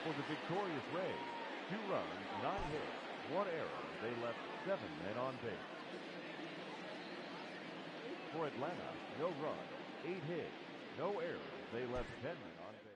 For the victorious Rays, 2 runs, 9 hits, 1 error. They left 7 men on base. For Atlanta, no runs, 8 hits, no errors. They left 10 men on base.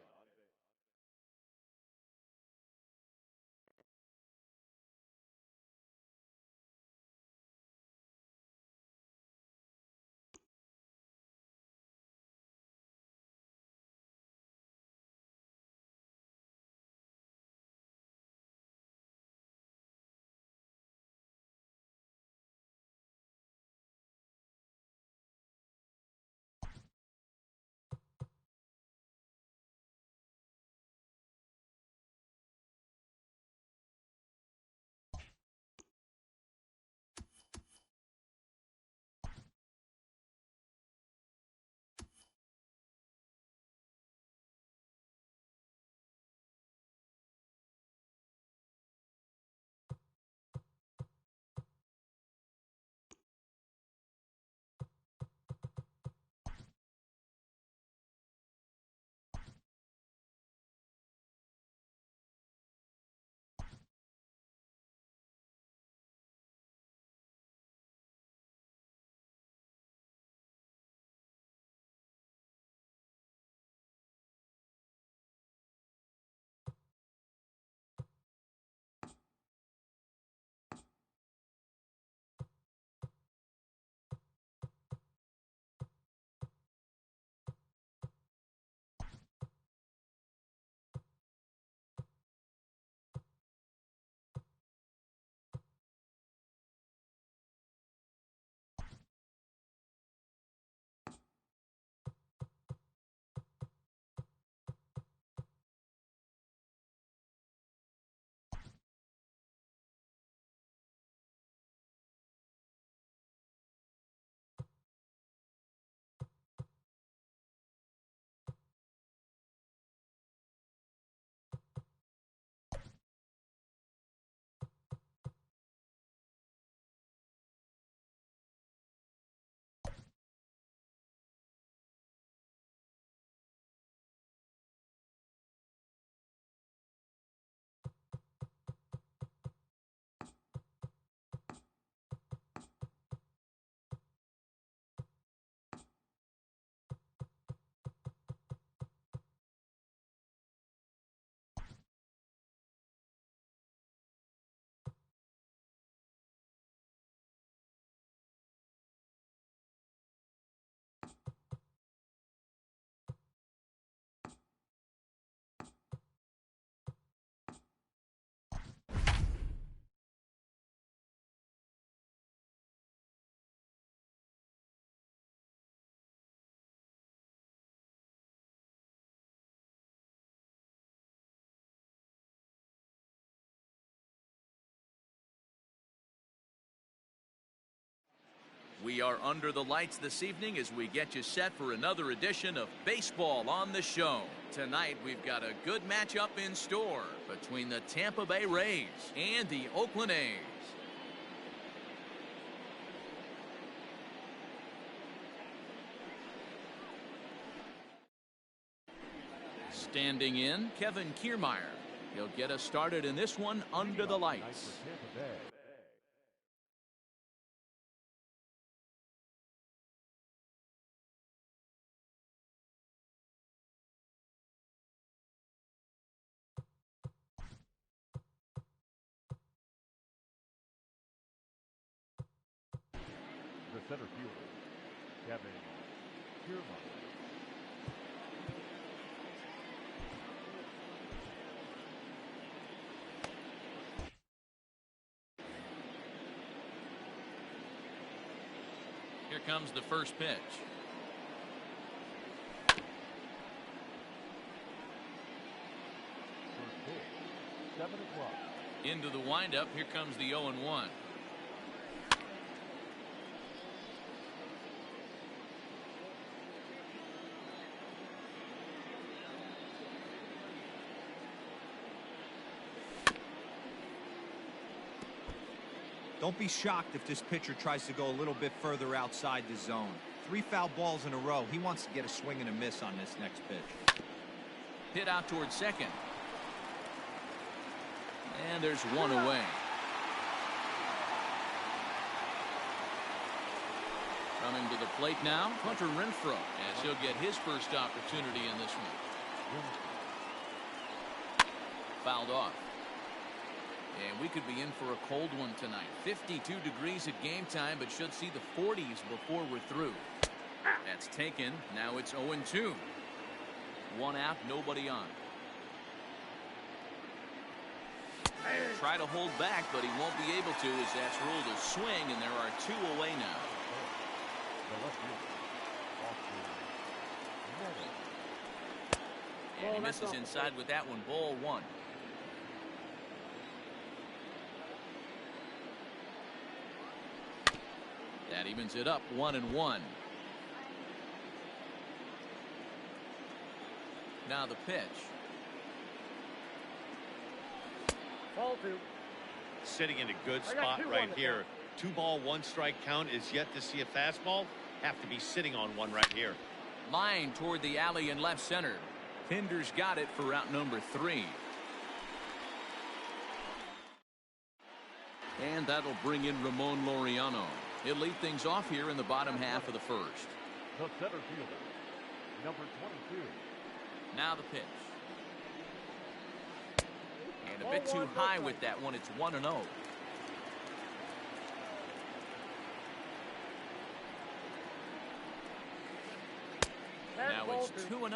We are under the lights this evening as we get you set for another edition of Baseball on the Show. Tonight we've got a good matchup in store between the Tampa Bay Rays and the Oakland A's. Standing in, Kevin Kiermaier. He'll get us started in this one under the lights. The center fielder, Kevin Kiermaier. Here comes the first pitch. First pitch, 7 o'clock. Into the windup, here comes the 0-1. Don't be shocked if this pitcher tries to go a little bit further outside the zone. 3 foul balls in a row. He wants to get a swing and a miss on this next pitch. Hit out towards second. And there's one away. Coming to the plate now, Hunter Renfroe, as he'll get his first opportunity in this one. Fouled off. And we could be in for a cold one tonight. 52 degrees at game time, but should see the 40s before we're through. That's taken. Now it's 0-2. One out, nobody on. Try to hold back, but he won't be able to as that's ruled a swing, and there are two away now. And he misses inside with that one. Ball one. That evens it up 1-1. Now the pitch. Ball two. Sitting in a good spot right here. 2-ball, 1-strike count is yet to see a fastball. Have to be sitting on one right here. Line toward the alley in left center. Pinder's got it for route number 3. And that'll bring in Ramon Laureano. He'll lead things off here in the bottom half of the first. The center fielder, number 22. Now the pitch. And a bit too high with that one. It's 1-0. Now it's 2-0.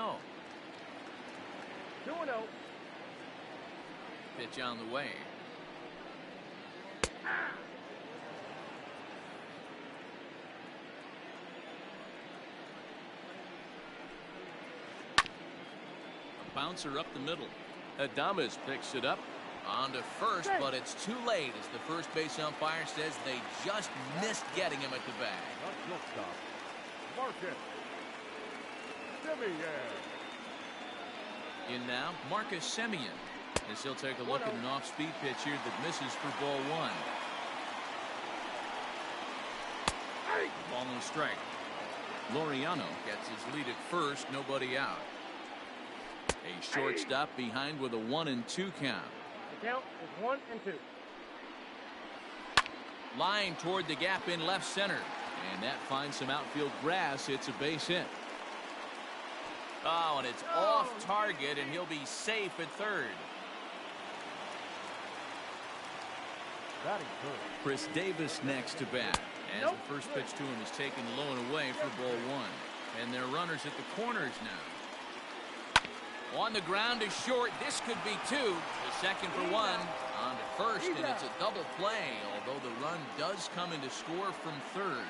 2-0. Pitch on the way. A bouncer up the middle. Adames picks it up on to first, but it's too late as the first base umpire says they just missed getting him at the bag. Not shortstop. Marcus Semien. In now, Marcus Semien, as he'll take a look at an off-speed pitch here that misses for ball one. Ball and strike. Laureano gets his lead at first, nobody out. A shortstop behind with a 1-2 count. The count is 1-2. Line toward the gap in left center, and that finds some outfield grass. It's a base hit. Oh, and it's off target, and he'll be safe at third. Batting third. Chris Davis next to bat, as the first pitch to him is taken low and away for ball one. And their runners at the corners now. On the ground is short. This could be two. The second for one. On to first, and it's a double play, although the run does come into score from third.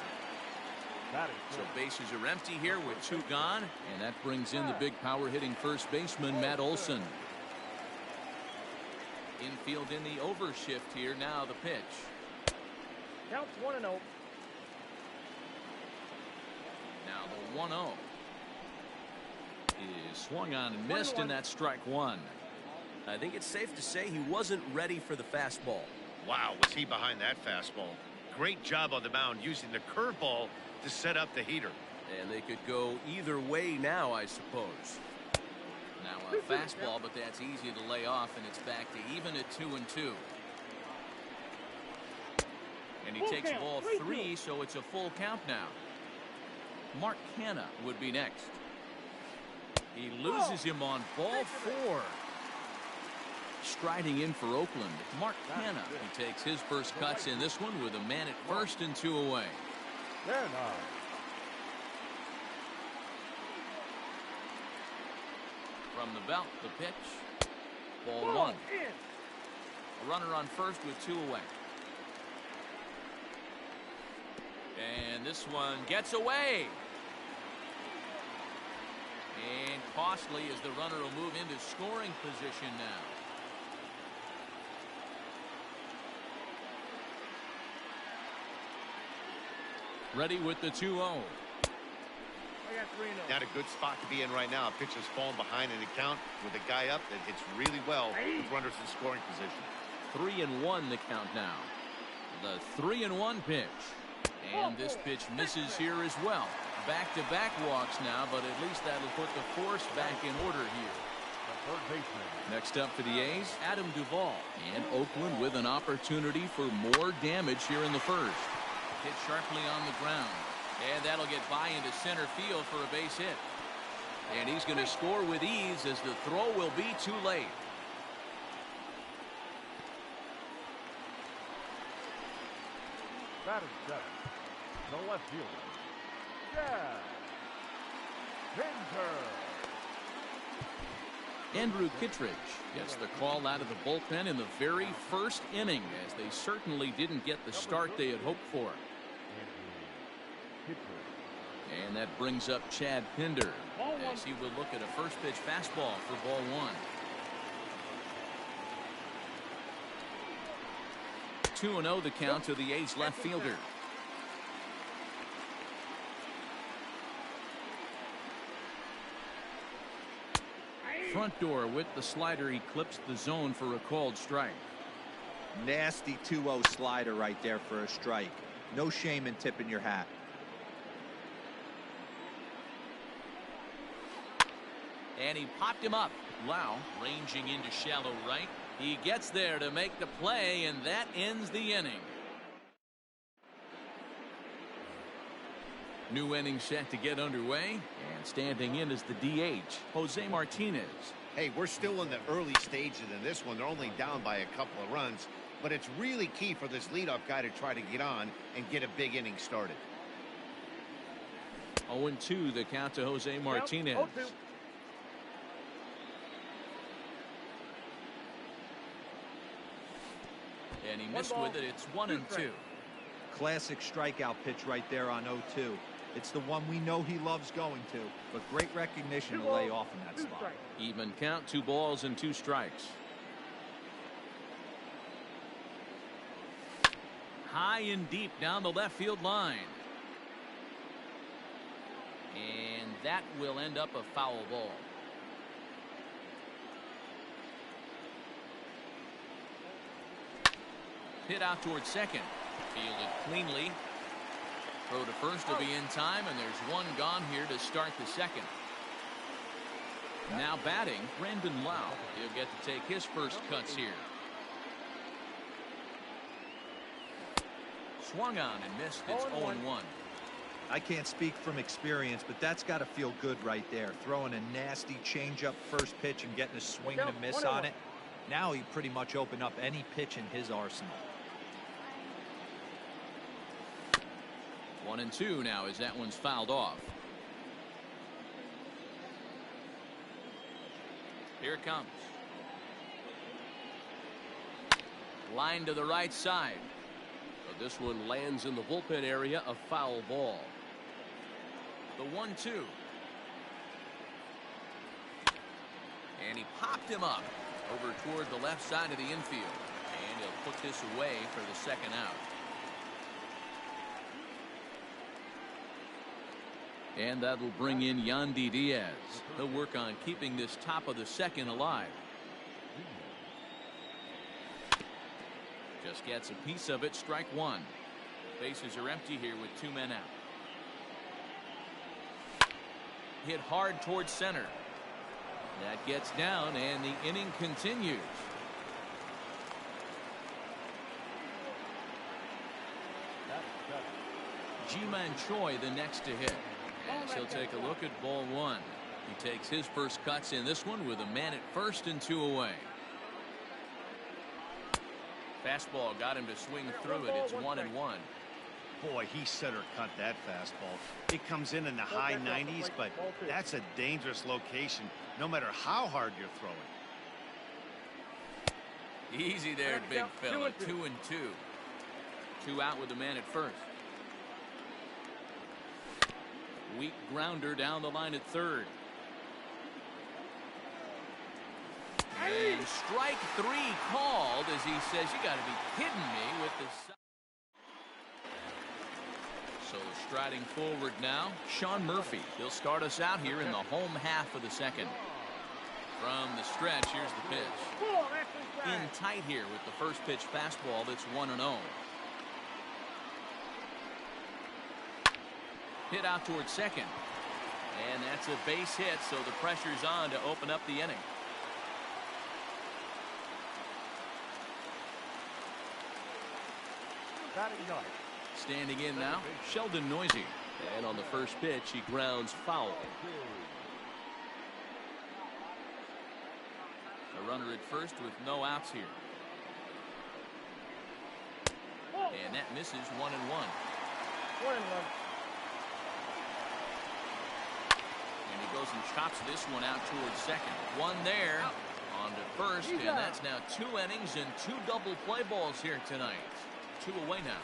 So bases are empty here with two gone, and that brings in the big power hitting first baseman Matt Olson. Infield in the overshift here. Now the pitch. Counts 1-0. Now the 1-0 is swung on and missed, and that's strike one. I think it's safe to say he wasn't ready for the fastball. Wow, was he behind that fastball. Great job on the mound using the curveball to set up the heater. And they could go either way now, I suppose. Now a fastball, but that's easy to lay off, and it's back to even at 2-2. And he takes ball 3, so it's a full count now. Mark Hanna would be next. He loses him on ball 4. Striding in for Oakland, Mark Hanna. He takes his first cuts in this one with a man at first and 2 away. From the belt, the pitch. Ball 1. A runner on first with 2 away. And this one gets away. And costly as the runner will move into scoring position now. Ready with the 2-0. Not a good spot to be in right now. Pitcher's falling behind in the count with a guy up that hits really well with runners in scoring position. 3-1 the count now. The 3-1 pitch. And this pitch misses here as well. Back-to-back walks now, but at least that'll put the force back in order here. third baseman. Next up for the A's, Adam Duvall. And Oakland with an opportunity for more damage here in the first. Hit sharply on the ground. And that'll get by into center field for a base hit. And he's going to score with ease as the throw will be too late. Batting seven, the left fielder, yeah, Pinter. Andrew Kittredge gets the call out of the bullpen in the very first inning, as they certainly didn't get the start they had hoped for. And that brings up Chad Pinder as he will look at a first pitch fastball for ball one. 2-0 the count to the A's left fielder. Front door with the slider. He clips the zone for a called strike. Nasty 2-0 slider right there for a strike. No shame in tipping your hat. And he popped him up. Lau ranging into shallow right. He gets there to make the play, and that ends the inning. New inning set to get underway, and standing in is the DH, Jose Martinez. Hey, we're still in the early stages in this one. They're only down by a couple of runs, but it's really key for this leadoff guy to try to get on and get a big inning started. 0-2 the count to Jose Martinez. And he missed with it. It's 1-2. Classic strikeout pitch right there on 0-2. It's the one we know he loves going to, but great recognition to lay off in that spot. Even count, 2 balls and 2 strikes. High and deep down the left field line. And that will end up a foul ball. Hit out towards second. Fielded cleanly. Throw to first will be in time, and there's one gone here to start the second. Now batting, Brandon Lau. He'll get to take his first cuts here. Swung on and missed. It's 0-1. I can't speak from experience, but that's got to feel good right there. Throwing a nasty changeup first pitch and getting a swing and a miss on it. Now he pretty much opened up any pitch in his arsenal. 1-2 now as that one's fouled off. Here it comes. Line to the right side. But this one lands in the bullpen area, a foul ball. The 1-2. And he popped him up over toward the left side of the infield. And he'll put this away for the second out. And that'll bring in Yandy Diaz. He'll work on keeping this top of the second alive. Just gets a piece of it. Strike one. Bases are empty here with 2 men out. Hit hard towards center. That gets down, and the inning continues. Ji-Man Choi the next to hit. As he'll take a look at ball one. He takes his first cuts in this one with a man at first and 2 away. Fastball got him to swing through it. It's 1-1. Boy, he center cut that fastball. It comes in the high 90s, but that's a dangerous location, no matter how hard you're throwing. Easy there, big fella. 2-2. 2 out with the man at first. Weak grounder down the line at third. And strike 3 called as he says, you got to be kidding me with this. So striding forward now, Sean Murphy. He'll start us out here in the home half of the second. From the stretch, here's the pitch. In tight here with the first pitch fastball that's 1-0. Hit out towards second. And that's a base hit, so the pressure's on to open up the inning. Batting ninth. Standing in now, Sheldon Noisy. And on the first pitch, he grounds foul. A runner at first with no outs here. And that misses 1-1. 1-1. And he goes and chops this one out towards second. One there. On to first, and that's now 2 innings and 2 double play balls here tonight. 2 away now.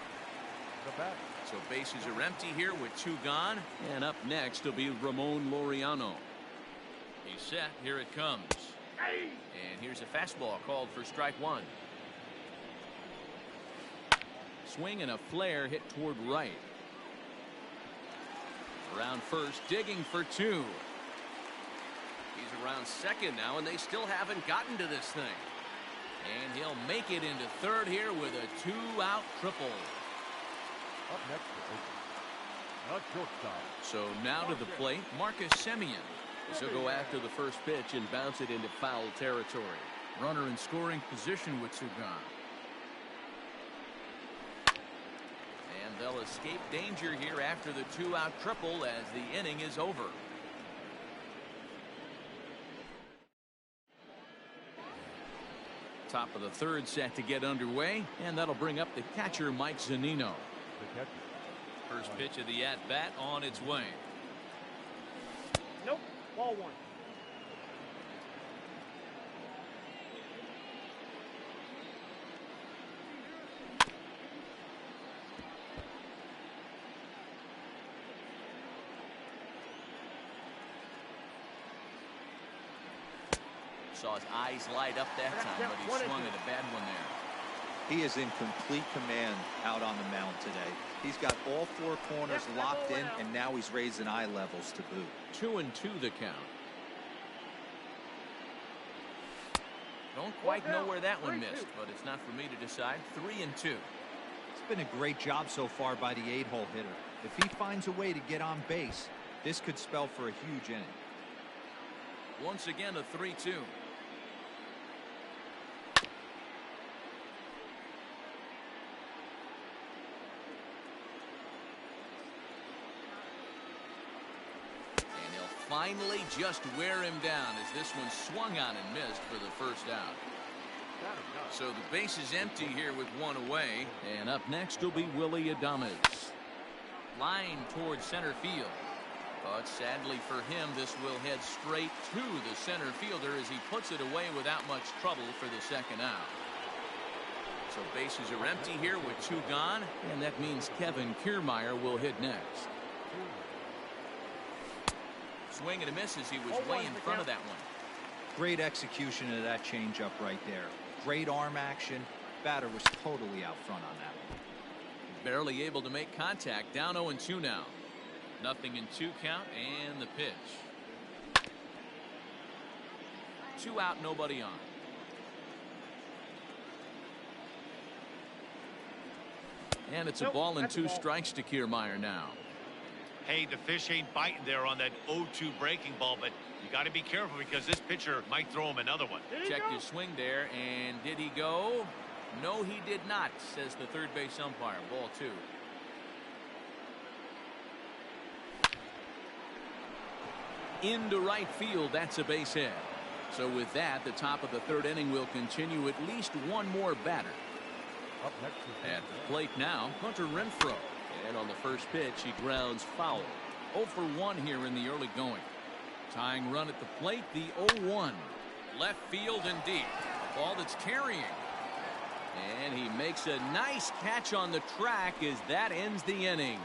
So bases are empty here with 2 gone. And up next will be Ramon Laureano. He's set. Here it comes. And here's a fastball called for strike 1. Swing and a flare hit toward right. Around first, digging for 2. He's around second now, and they still haven't gotten to this thing. And he'll make it into third here with a 2-out triple. Up next, a shortstop. So now to the plate, Marcus Semien. He'll go after the first pitch and bounce it into foul territory. Runner in scoring position with 2 gone. And they'll escape danger here after the 2-out triple as the inning is over. Top of the third set to get underway, and that'll bring up the catcher Mike Zunino. First pitch of the at-bat on its way. Nope. Ball 1. Saw his eyes light up that time, but he swung at a bad one there. He is in complete command out on the mound today. He's got all 4 corners locked in, and now he's raising eye levels to boot. 2-2 the count. Don't quite know where that one missed, but it's not for me to decide. 3-2. It's been a great job so far by the 8-hole hitter. If he finds a way to get on base, this could spell for a huge inning. Once again, a 3-2. Finally just wear him down as this one swung on and missed for the first out. So the base is empty here with 1 away. And up next will be Willie Adames. Line towards center field. But sadly for him, this will head straight to the center fielder as he puts it away without much trouble for the second out. So bases are empty here with 2 gone. And that means Kevin Kiermaier will hit next. Swing and a miss as he was way in front of that one. Great execution of that changeup right there. Great arm action. Batter was totally out front on that one. Barely able to make contact. Down 0-2 now. Nothing in 2 count and the pitch. 2 out, nobody on. And it's a ball and 2 strikes to Kiermaier now. Hey, the fish ain't biting there on that 0-2 breaking ball, but you got to be careful because this pitcher might throw him another one. Checked his swing there, and did he go? No, he did not, says the third base umpire. Ball 2. Into right field, that's a base hit. So with that, the top of the 3rd inning will continue at least 1 more batter. Up next at the plate now, Hunter Renfroe. And on the first pitch, he grounds foul. 0 for 1 here in the early going. Tying run at the plate, the 0-1. Left field and deep. A ball that's carrying. And he makes a nice catch on the track as that ends the inning.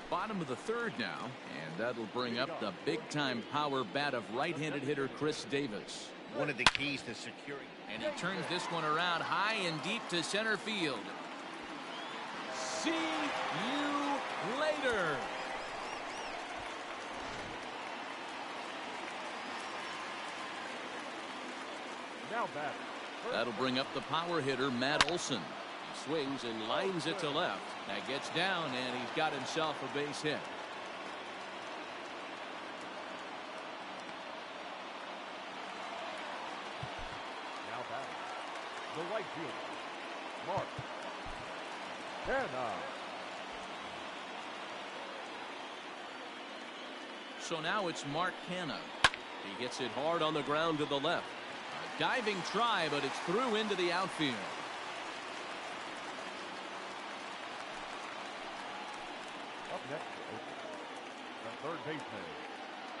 Bottom of the 3rd now, and that'll bring up the big-time power bat of right-handed hitter Chris Davis. One of the keys to securing. And he turns this one around high and deep to center field. See you later. Now batting. That'll bring up the power hitter Matt Olson. He swings and lines it to left. That gets down, and he's got himself a base hit. the right fielder, Mark Canha. So now it's Mark Canha. He gets it hard on the ground to the left. A diving try, but it's through into the outfield. Up next, the third baseman,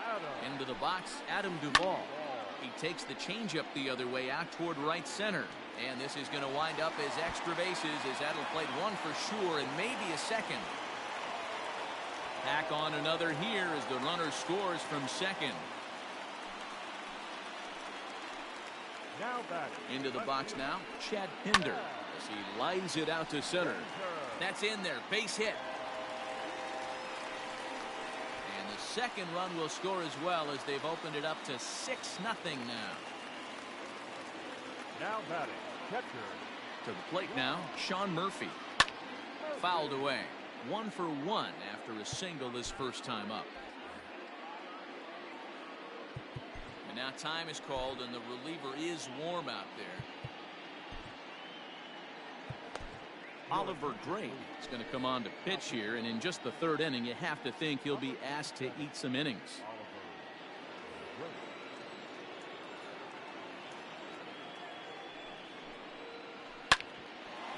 Adam. Into the box, Adam Duvall. He takes the changeup the other way out toward right center. And this is going to wind up as extra bases, as that'll play one for sure and maybe a second. Back on another here as the runner scores from second. Now batting. Into the box now, Chad Pinder as he lines it out to center. That's in there, base hit. And the second run will score as well, as they've opened it up to 6-0 now. Now batting, catcher. To the plate now, Sean Murphy. Fouled away. 1 for 1 after a single his first time up. And now time is called, and the reliever is warm out there. Oliver Gray is going to come on to pitch here, and in just the third inning, you have to think he'll be asked to eat some innings.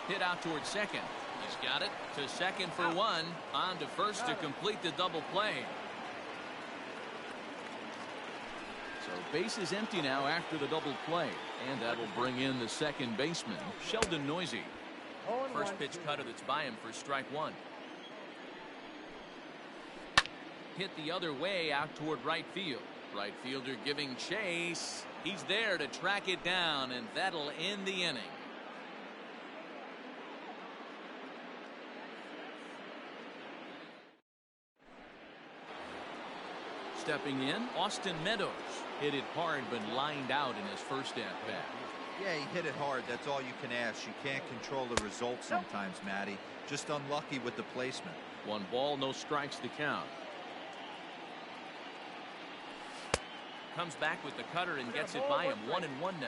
Hit out towards second. He's got it to second for 1. On to first to complete the double play. So base is empty now after the double play. And that'll bring in the second baseman, Sheldon Noisy. First pitch cutter that's by him for strike 1. Hit the other way out toward right field. Right fielder giving chase. He's there to track it down, and that'll end the inning. Stepping in, Austin Meadows. Hit it hard but lined out in his first at-bat. Yeah, he hit it hard. That's all you can ask. You can't control the result sometimes, Matty. Just unlucky with the placement. 1 ball, no strikes to count. Comes back with the cutter and gets it by him. 1-1 now.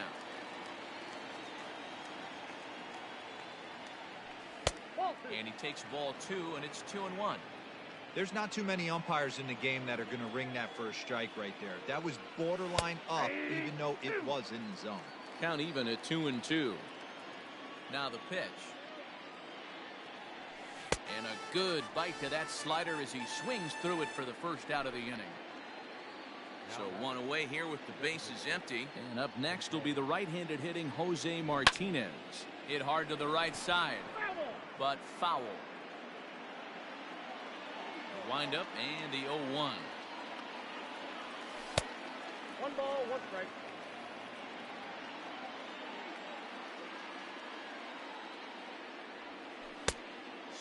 And he takes ball 2, and it's 2-1. There's not too many umpires in the game that are going to ring that first strike right there. That was borderline up, even though it was in the zone. Count even at 2-2. Now the pitch. And a good bite to that slider as he swings through it for the first out of the inning. So 1 away here with the bases empty. And up next will be the right-handed hitting Jose Martinez. Hit hard to the right side, but foul. Wind up and the 0-1. 1 ball, 1 strike.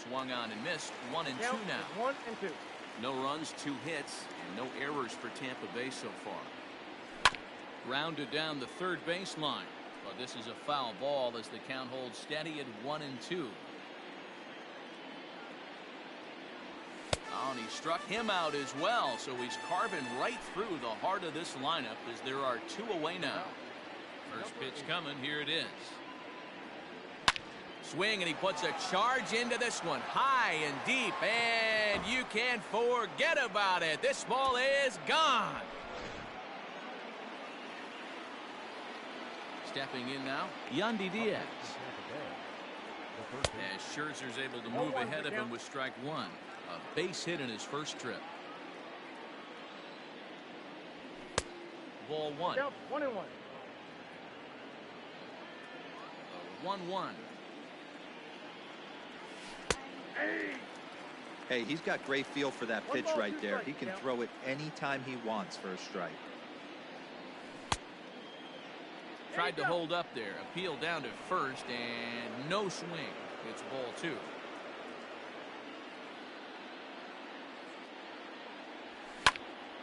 Swung on and missed. 1-2 now. 1-2. No runs, 2 hits, and no errors for Tampa Bay so far. Grounded down the third baseline, but this is a foul ball as the count holds steady at 1-2. Oh, and he struck him out as well, so he's carving right through the heart of this lineup as there are 2 away now. First pitch coming, here it is. Swing, and he puts a charge into this one, high and deep, and you can't forget about it. This ball is gone. Stepping in now, Yandy Diaz. As Scherzer's able to move ahead of him with strike 1. A base hit in his first trip. Ball 1. 1-1. 1-1. Hey, he's got great feel for that pitch right there. He can throw it anytime he wants for a strike. Tried to hold up there. Appeal down to first, and no swing. It's ball 2.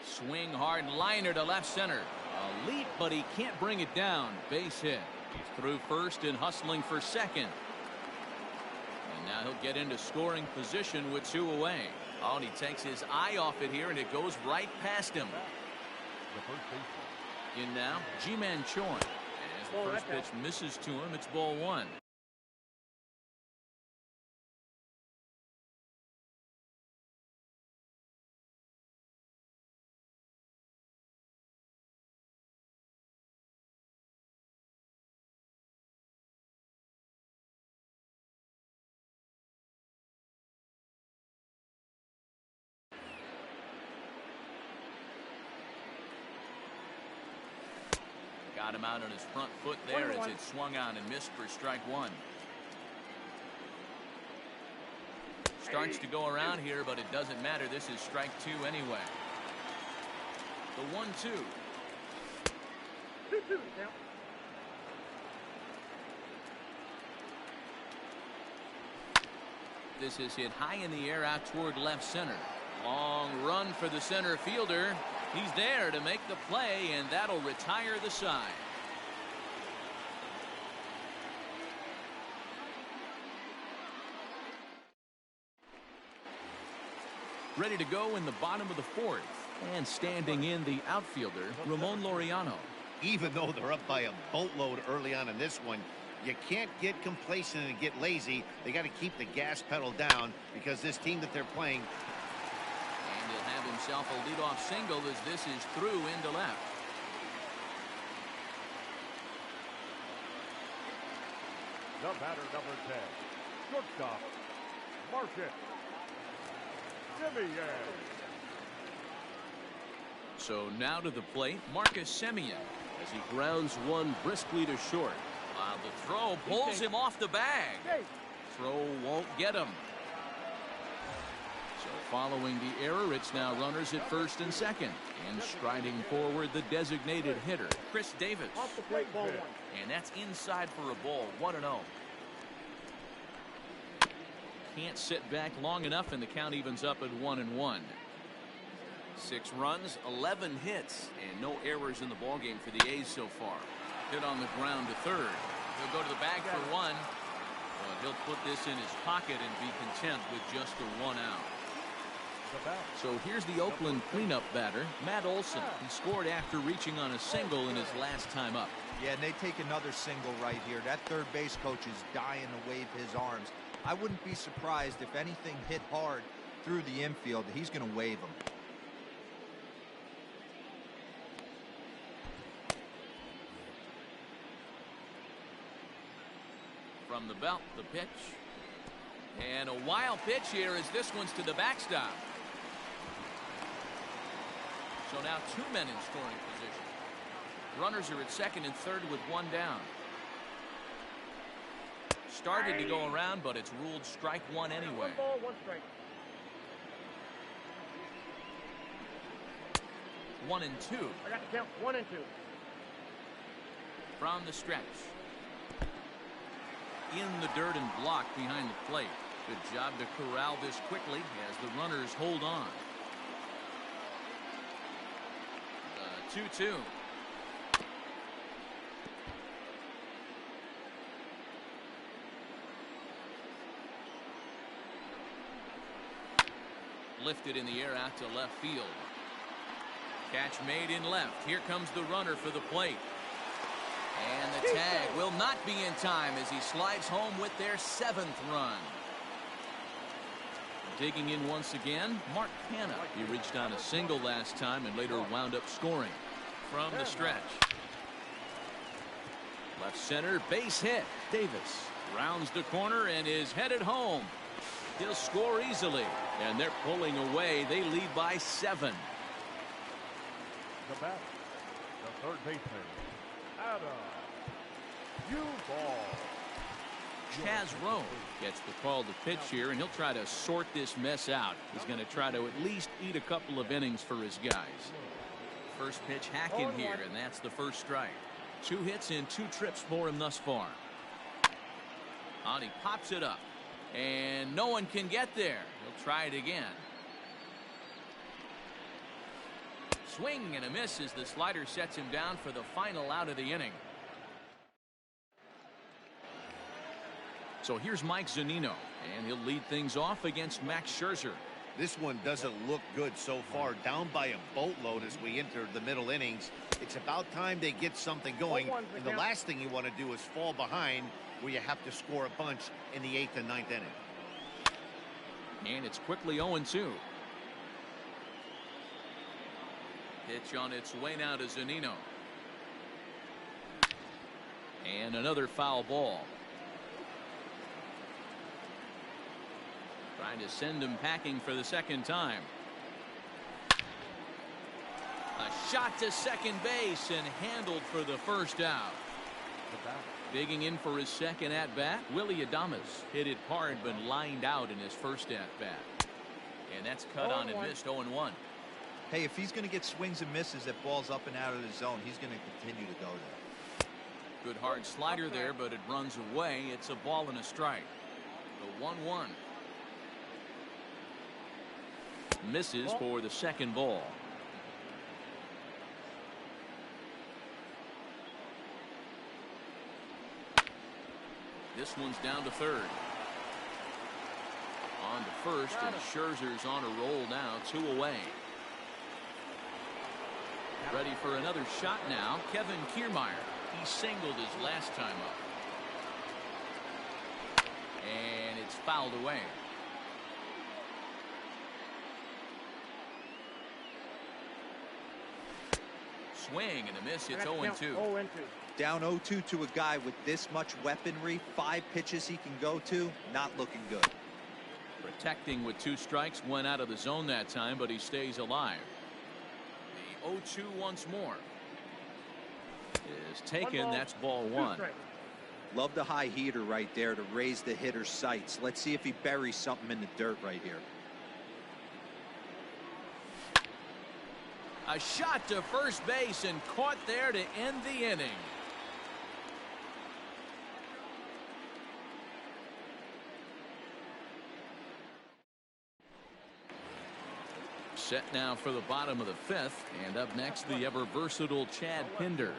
Swing hard, liner to left center. A leap, but he can't bring it down. Base hit. He's through first and hustling for second. And now he'll get into scoring position with 2 away. Oh, and he takes his eye off it here, and it goes right past him. In now, Ji-Man Choi. As the first pitch misses to him, it's ball one. Got him out on his front foot there as it swung on and missed for strike one. Starts to go around here, but it doesn't matter. This is strike two anyway. The 1-2. 2-2 now. This is hit high in the air out toward left center. Long run for the center fielder. He's there to make the play, and that'll retire the side. Ready to go in the bottom of the fourth. And standing in the outfielder, Ramon Laureano. Even though they're up by a boatload early on in this one, you can't get complacent and get lazy. They got to keep the gas pedal down because this team that they're playing. And he'll have himself a leadoff single as this is through into left. The batter, number 10, shortstop, Marcus Semien. So now to the plate, Marcus Semien as he grounds one briskly to short. While the throw pulls him off the bag. Throw won't get him. So following the error, it's now runners at first and second. And striding forward, the designated hitter, Chris Davis. Off the plate, ball one. And that's inside for a ball, 1-0. Can't sit back long enough, and the count evens up at 1-1. 6 runs, 11 hits, and no errors in the ballgame for the A's so far. Hit on the ground to third. He'll go to the bag for one. But he'll put this in his pocket and be content with just a 1 out. So here's the Oakland cleanup batter, Matt Olson. He scored after reaching on a single in his last time up. Yeah, and they take another single right here. That third base coach is dying to wave his arms. I wouldn't be surprised if anything hit hard through the infield. He's going to wave them. From the belt, the pitch. And a wild pitch here as this one's to the backstop. So now 2 men in scoring position. Runners are at second and third with 1 down. Started to go around, but it's ruled strike one anyway. 1 ball, 1 strike. 1 and 2. I got the count. 1 and 2. From the stretch. In the dirt and blocked behind the plate. Good job to corral this quickly as the runners hold on. 2-2. Lifted in the air out to left field. Catch made in left. Here comes the runner for the plate. And the tag will not be in time as he slides home with their 7th run. Digging in once again, Mark Hanna. He reached on a single last time and later wound up scoring. From the stretch. Left center, base hit. Davis rounds the corner and is headed home. He'll score easily. And they're pulling away. They lead by 7. The batter, the third baseman, Adam Ball. Chaz Roan gets the call to pitch here, and he'll try to sort this mess out. He's going to try to at least eat a couple of innings for his guys. First pitch hacking here, and that's the first strike. 2 hits in 2 trips for him thus far. And he pops it up, and no one can get there. He'll try it again. Swing and a miss as the slider sets him down for the final out of the inning. So here's Mike Zunino, and he'll lead things off against Max Scherzer. This one doesn't look good so far. Down by a boatload as we enter the middle innings. It's about time they get something going. And the last thing you want to do is fall behind where you have to score a bunch in the 8th and 9th inning. And it's quickly 0-2. Pitch on its way now to Zunino. And another foul ball. Trying to send him packing for the second time. A shot to second base and handled for the first out. Digging in for his second at-bat, Willie Adames hit it hard but lined out in his first at-bat. And that's cut on and missed 0-1. Hey, if he's going to get swings and misses at balls up and out of the zone, he's going to continue to go there. Good hard slider there, but it runs away. It's a ball and a strike. The 1-1. Misses for the second ball. This one's down to third. On to first, and Scherzer's on a roll now, 2 away. Ready for another shot now, Kevin Kiermaier. He singled his last time up. And it's fouled away. Swing and a miss. It's 0-2. Down 0-2 to a guy with this much weaponry, 5 pitches he can go to, not looking good. Protecting with 2 strikes, went out of the zone that time, but he stays alive. The 0-2 once more is taken. That's ball 1. Love the high heater right there to raise the hitter's sights. Let's see if he buries something in the dirt right here. A shot to first base and caught there to end the inning. Set now for the bottom of the 5th, and up next the ever versatile Chad Pinder.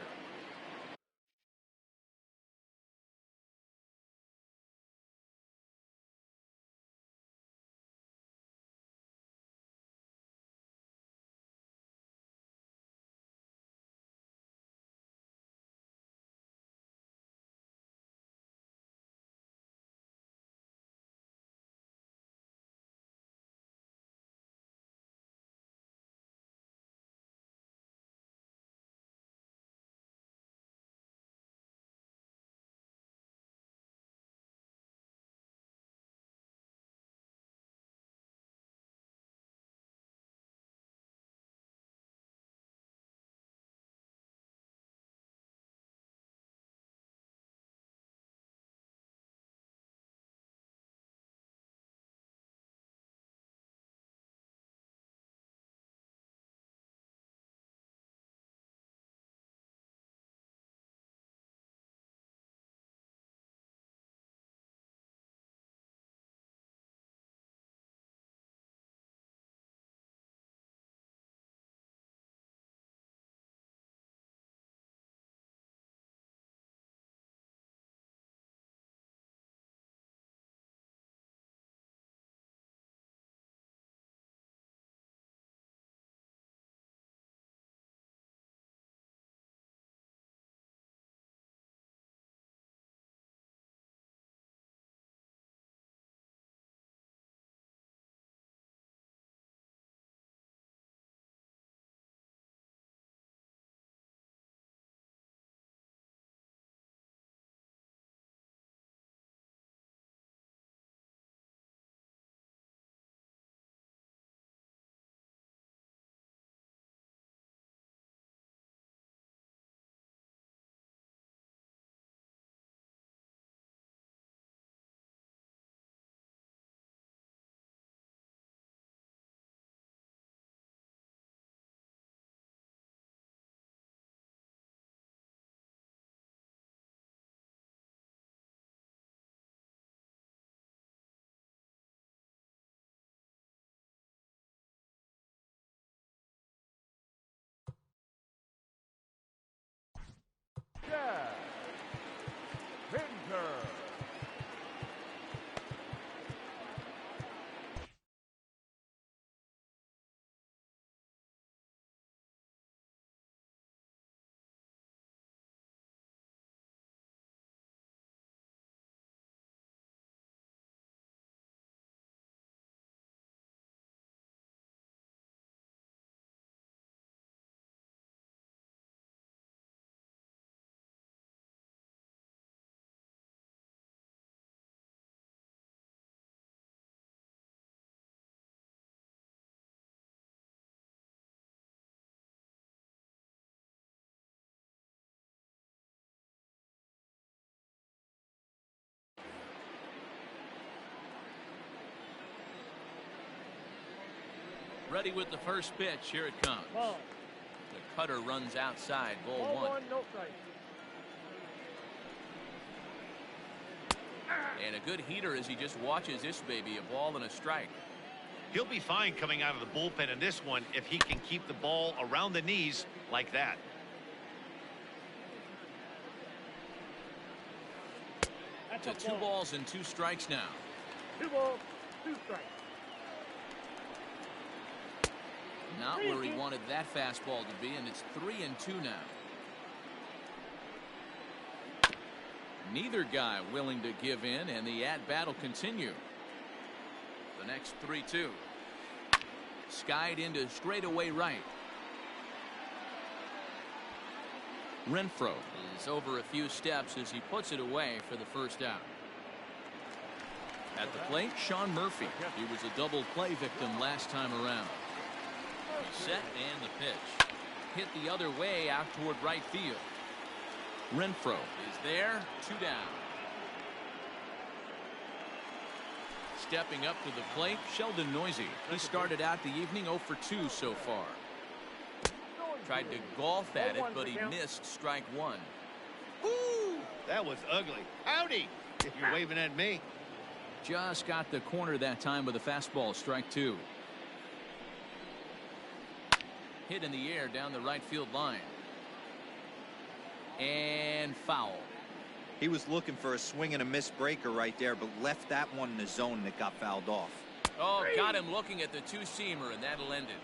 Ready with the first pitch. Here it comes. Ball. The cutter runs outside. Ball Ball one. one, no strike. And a good heater as he just watches this baby. A ball and a strike. He'll be fine coming out of the bullpen in this one if he can keep the ball around the knees like that. To 2 balls and 2 strikes now. 2 balls, 2 strikes. Not where he wanted that fastball to be, and it's 3-2 now. Neither guy willing to give in, and the at-bat will continue. The next 3-2. Skied into straightaway right. Renfroe is over a few steps as he puts it away for the first out. At the plate, Sean Murphy. He was a double play victim last time around. He's set and the pitch. Hit the other way out toward right field. Renfroe is there. 2 down. Stepping up to the plate, Sheldon Noisy. He started out the evening 0 for 2 so far. Tried to golf at it, but he missed strike 1. Woo! That was ugly. Howdy! If you're waving at me. Just got the corner that time with a fastball. Strike 2. Hit in the air down the right field line. And foul. He was looking for a swing and a miss breaker right there, but left that one in the zone that got fouled off. Oh, got him looking at the 2-seamer, and that'll end it.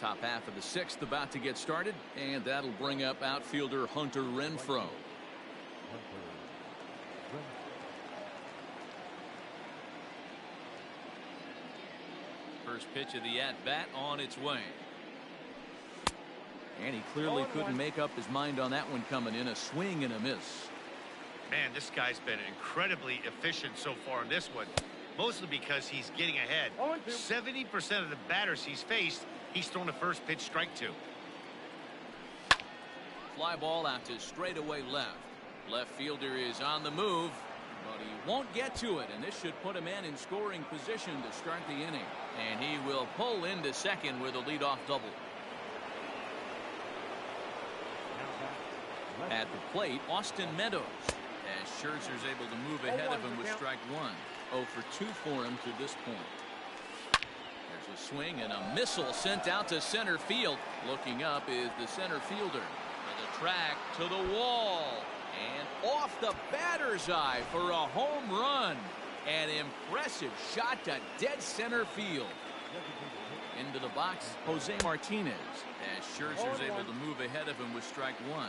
Top half of the 6th about to get started, and that'll bring up outfielder Hunter Renfroe. First pitch of the at-bat on its way. And he clearly couldn't make up his mind on that one coming in. A swing and a miss. Man, this guy's been incredibly efficient so far in this one. Mostly because he's getting ahead. 70% of the batters he's faced, he's thrown a first pitch strike to. Fly ball out to straightaway left. Left fielder is on the move, but he won't get to it, and this should put a man in scoring position to start the inning. And he will pull into second with a leadoff double. At the plate, Austin Meadows, as Scherzer's able to move ahead of him with strike 1. 0 for 2 for him to this point. There's a swing and a missile sent out to center field. Looking up is the center fielder. To the track, to the wall, and off the batter's eye for a home run. An impressive shot to dead center field. Into the box, Jose Martinez, as Scherzer's able to move ahead of him with strike 1.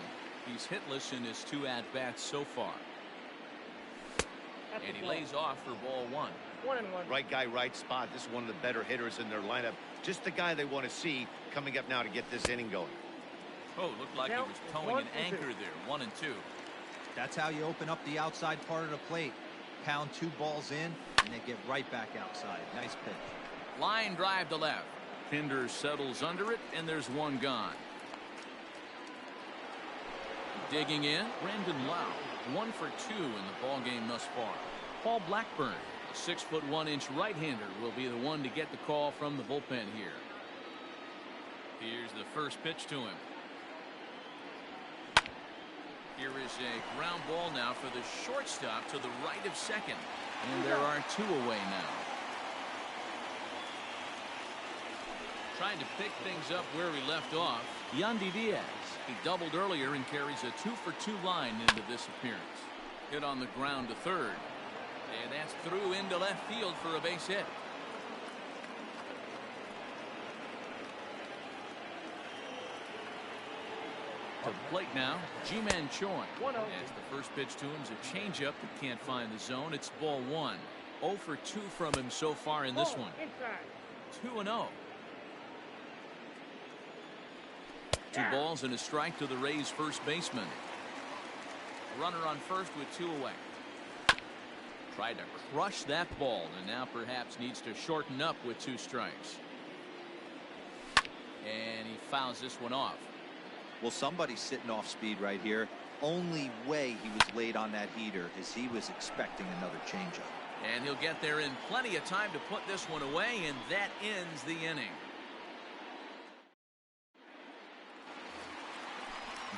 He's hitless in his 2 at-bats so far. And he lays off for ball 1. 1-1. Right guy, right spot. This is one of the better hitters in their lineup. Just the guy they want to see coming up now to get this inning going. Oh, looked like he was towing an anchor there. 1-2. That's how you open up the outside part of the plate. Pound 2 balls in, and they get right back outside. Nice pitch. Line drive to left. Pinder settles under it, and there's 1 gone. Digging in, Brandon Lau. 1 for 2 in the ball game thus far. Paul Blackburn, a 6-foot 1-inch right-hander, will be the one to get the call from the bullpen here. Here's the first pitch to him. Here is a ground ball now for the shortstop to the right of second. And there are 2 away now. Trying to pick things up where he left off, Yandy Diaz. He doubled earlier and carries a 2-for-2 line into this appearance. Hit on the ground to third. And that's through into left field for a base hit. To the plate now, Ji-Man Choi. As the first pitch to him is a changeup that can't find the zone. It's ball 1. 0 for 2 from him so far in this one. 2-0. 2 balls and a strike to the Rays first baseman. Runner on first with 2 away. Tried to crush that ball and now perhaps needs to shorten up with 2 strikes. And he fouls this one off. Well, somebody's sitting off speed right here. only way he was late on that heater is he was expecting another changeup. And he'll get there in plenty of time to put this one away, and that ends the inning.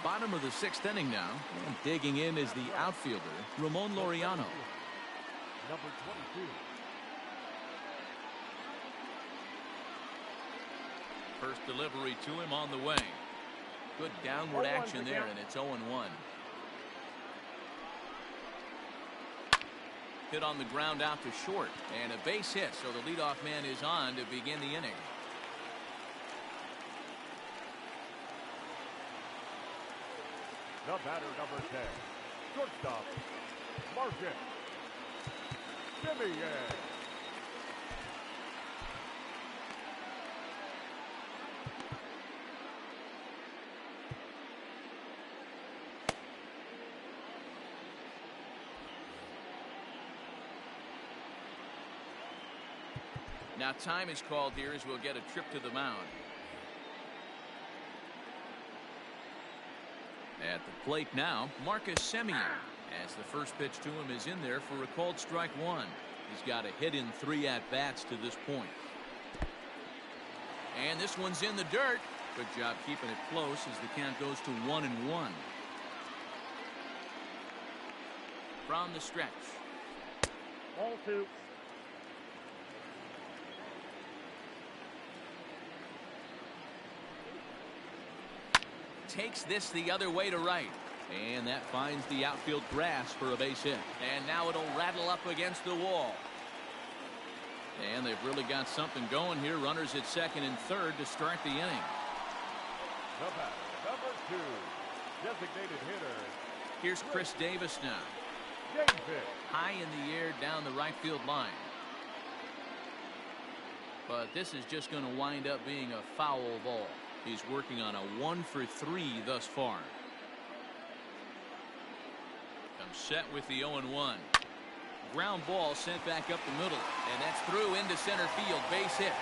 Bottom of the 6th inning now, and digging in is the outfielder, Ramon Laureano. Number 22. First delivery to him on the way. Good downward action there, and it's 0-1. Hit on the ground out to short, and a base hit, so the leadoff man is on to begin the inning. The batter, number 10. Shortstop, Marcus Semien. Now time is called here as we'll get a trip to the mound. At the plate now, Marcus Semien, as the first pitch to him is in there for a called strike one. He's got a hit in 3 at-bats to this point. And this one's in the dirt. Good job keeping it close as the count goes to 1-1. From the stretch. Ball 2. Takes this the other way to right, and that finds the outfield grass for a base hit. And now it'll rattle up against the wall, and they've really got something going here. Runners at second and third to start the inning. The batter, number 2, designated hitter. Here's Chris Davis now. Davis. High in the air down the right field line, but this is just going to wind up being a foul ball. He's working on a 1 for 3 thus far. Comes set with the 0-1. Ground ball sent back up the middle, and that's through into center field. Base hit.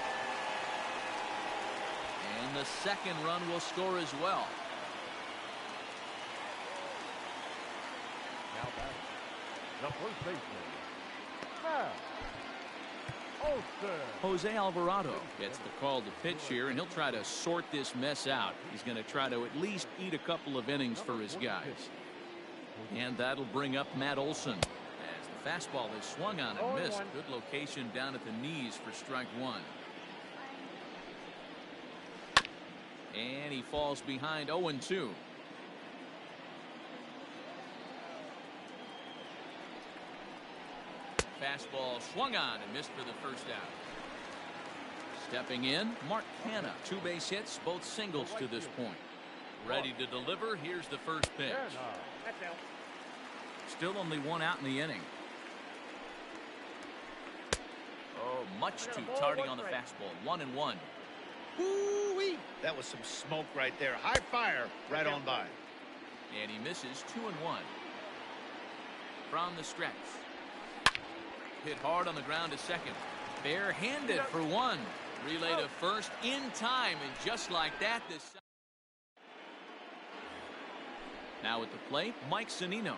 And the second run will score as well. Now back. The first baseman. Now. Jose Alvarado gets the call to pitch here, and he'll try to sort this mess out. He's going to try to at least eat a couple of innings for his guys. And that'll bring up Matt Olson as the fastball is swung on and missed. Good location down at the knees for strike one. And he falls behind 0-2. Fastball swung on and missed for the first out. Stepping in, Mark Canha. 2 base hits, both singles to this point. Ready to deliver. Here's the first pitch. Still only 1 out in the inning. Oh, much too tardy on the fastball. 1-1. Woo-wee. That was some smoke right there. High fire right on by. And he misses 2-1. From the stretch. Hit hard on the ground to second. Barehanded for 1. Relay to first in time, and just like that, this. Now at the plate, Mike Zunino.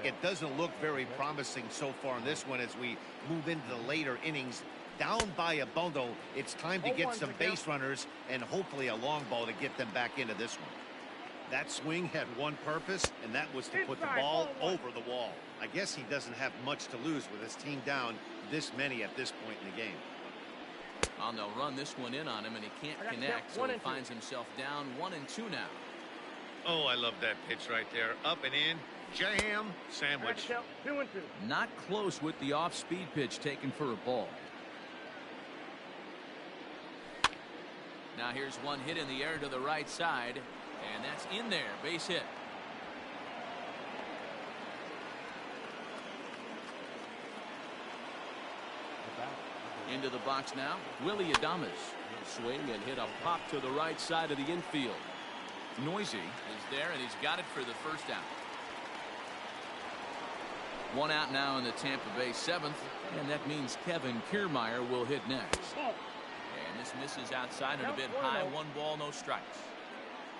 It doesn't look very promising so far in this one as we move into the later innings. Down by a bundle, it's time to get some base runners and hopefully a long ball to get them back into this one. That swing had one purpose, and that was to put the ball over the wall. I guess he doesn't have much to lose with his team down this many at this point in the game. Oh, they'll run this one in on him, and he can't connect, so he finds himself down 1-2 now. Oh, I love that pitch right there. Up and in, jam, sandwich. 2-2. Not close with the off-speed pitch taken for a ball. Now here's one hit in the air to the right side, and that's in there. Base hit. Into the box now, Willie Adames. Swing and hit a pop to the right side of the infield. Noisy is there, and he's got it for the first out. 1 out now in the Tampa Bay 7th, and that means Kevin Kiermaier will hit next. And this misses outside and a bit high. 1 ball, no strikes.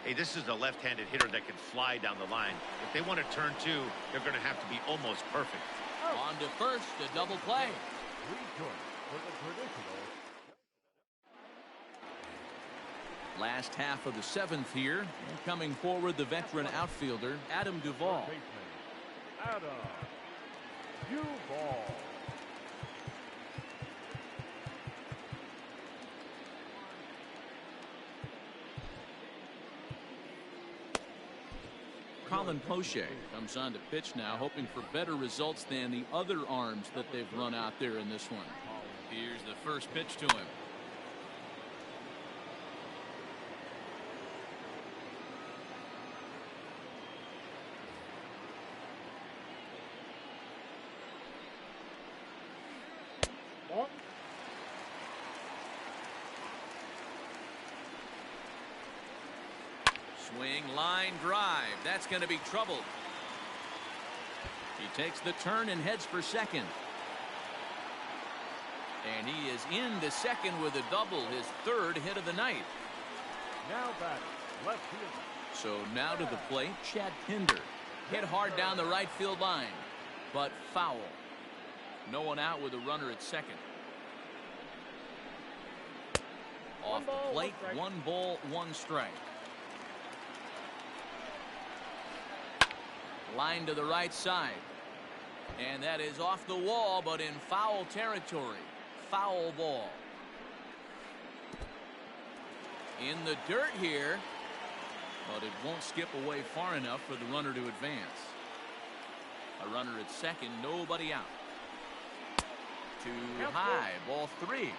Hey, this is a left-handed hitter that can fly down the line. If they want to turn two, they're going to have to be almost perfect. On to first, a double play. Rejoin for the traditional. Last half of the seventh here. And coming forward, the veteran outfielder, Adam Duvall. Adam Duvall. Colin Poche comes on to pitch now, hoping for better results than the other arms that they've run out there in this one. Here's the first pitch to him. Swing, line, drive. That's going to be trouble. He takes the turn and heads for second. And he is into second with a double, his third hit of the night. Now batting, left field. So now to the plate, Chad Pinder. Hit hard down the right field line, but foul. No one out with a runner at second. Off the plate, 1 ball, 1 strike. Line to the right side. And that is off the wall, but in foul territory. Foul ball. In the dirt here, but it won't skip away far enough for the runner to advance. A runner at second, nobody out. Too high, ball 3.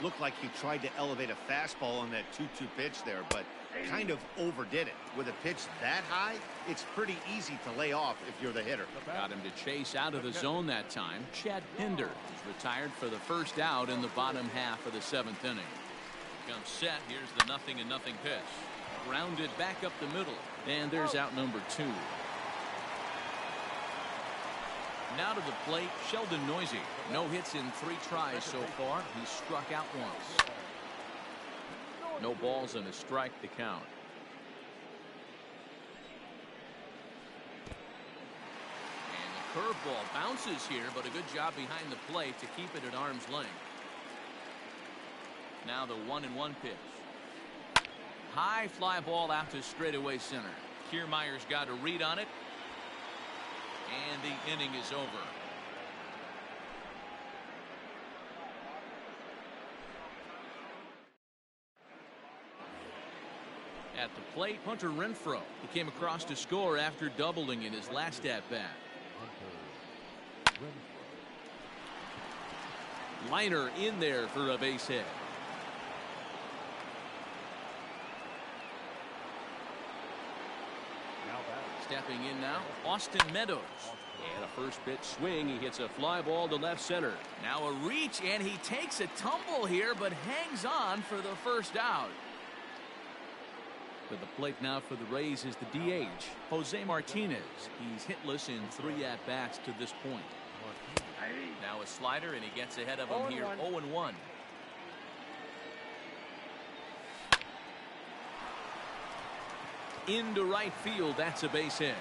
Looked like he tried to elevate a fastball on that 2-2 pitch there, but kind of overdid it. With a pitch that high, it's pretty easy to lay off if you're the hitter. Got him to chase out of the zone that time. Chad Pinder is retired for the first out in the bottom half of the 7th inning. Comes set. Here's the 0-0 pitch. Grounded back up the middle. And there's out number 2. Now to the plate, Sheldon Noisy. No hits in 3 tries so far. He struck out once. No balls and a strike to count. And the curveball bounces here, but a good job behind the plate to keep it at arm's length. Now the 1-1 pitch. High fly ball out to straightaway center. Kiermaier's got a read on it. And the inning is over. At the plate, Hunter Renfroe. He came across to score after doubling in his last at-bat. Liner in there for a base hit. Stepping in now, Austin Meadows. And a first pitch swing. He hits a fly ball to left center. Now a reach, and he takes a tumble here, but hangs on for the first out. To the plate now for the Rays is the DH, Jose Martinez. He's hitless in 3 at-bats to this point. Now a slider, and he gets ahead of him here, 0-1. Into right field, that's a base hit.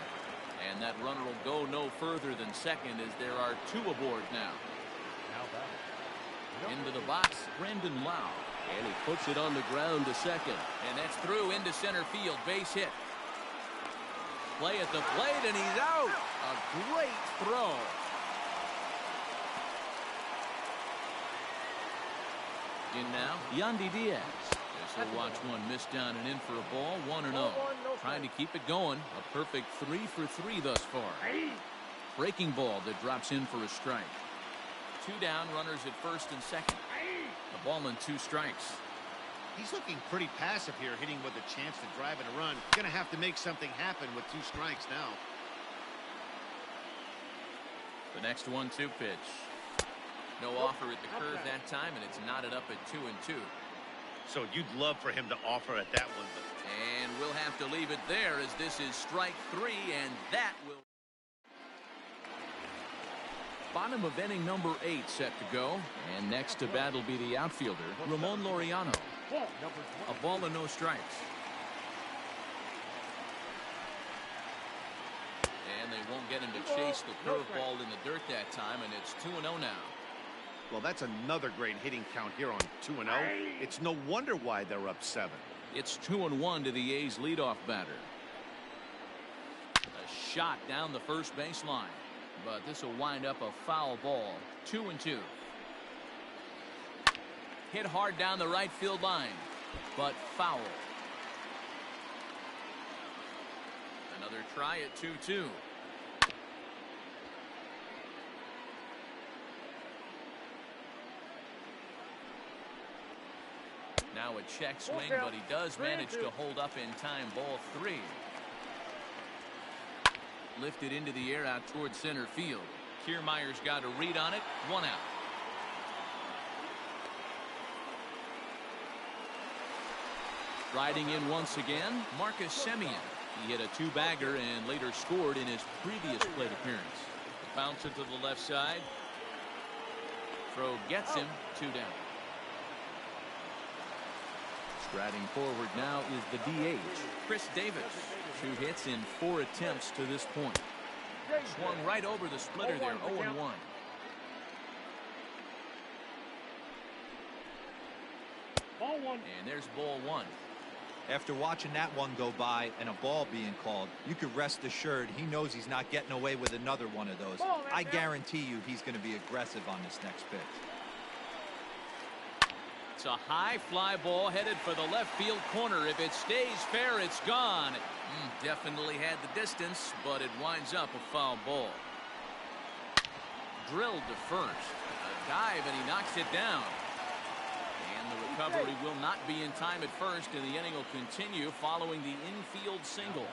And that runner will go no further than second as there are 2 aboard now. Into the box, Brandon Lau. And he puts it on the ground to second. And that's through into center field, base hit. Play at the plate, and he's out. A great throw. In now, Yandy Diaz. He'll watch one miss down and in for a ball, 1-0. Trying to keep it going. A perfect 3 for 3 thus far. Breaking ball that drops in for a strike. 2 down, runners at first and second. The ball and 2 strikes. He's looking pretty passive here, hitting with a chance to drive and a run. Going to have to make something happen with 2 strikes now. The next 1-2 pitch. No offer at the curve that time, and it's knotted up at 2-2. So you'd love for him to offer at that one. And we'll have to leave it there as this is strike 3, and that will. Bottom of inning number 8 set to go. And next to bat will be the outfielder, Ramon Laureano. A ball and no strikes. get him to chase the curveball in the dirt that time, and it's 2-0 now. Well, that's another great hitting count here on 2-0. It's no wonder why they're up 7. It's 2-1 to the A's leadoff batter. A shot down the first baseline, but this will wind up a foul ball. 2-2. Hit hard down the right field line, but foul. Another try at 2-2. Now a check swing, but he does manage to hold up in time. Ball 3. Lifted into the air out towards center field. Kiermaier's got a read on it. 1 out. Riding in once again, Marcus Semien. He hit a 2-bagger and later scored in his previous plate appearance. Bounce it to the left side. Throw gets him. 2 down. Striding forward now is the DH, Chris Davis. 2 hits in 4 attempts to this point. Swung right over the splitter there. 0-1. Ball 1. And there's ball 1. After watching that one go by and a ball being called, you could rest assured he knows he's not getting away with another one of those. I guarantee you he's going to be aggressive on this next pitch. It's a high fly ball headed for the left field corner. If it stays fair, it's gone. Definitely had the distance, but it winds up a foul ball. Drilled to first. A dive, and he knocks it down. And the recovery will not be in time at first, and the inning will continue following the infield single.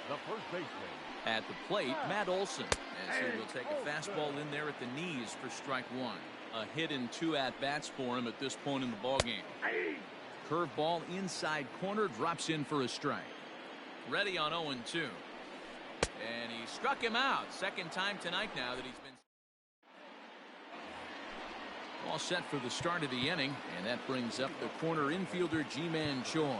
The first baseman. At the plate, Matt Olson, as he will take a fastball in there at the knees for strike 1. A hit in 2 at-bats for him at this point in the ballgame. Curveball inside corner, drops in for a strike. Ready on 0-2. And he struck him out. Second time tonight now that he's been all set for the start of the inning, and that brings up the corner infielder Ji-Man Choi.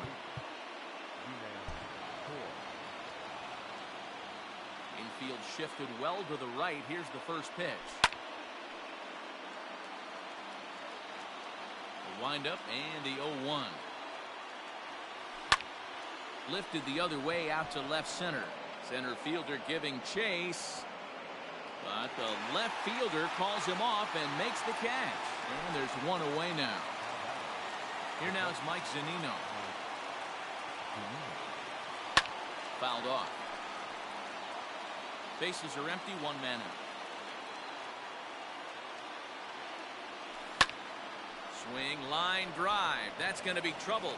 Infield shifted well to the right. Here's the first pitch. The windup and the 0-1. Lifted the other way out to left center. Center fielder giving chase. But the left fielder calls him off and makes the catch. And there's 1 away now. Here now is Mike Zunino. Fouled off. Bases are empty, 1 man out. Swing, line, drive. That's going to be trouble.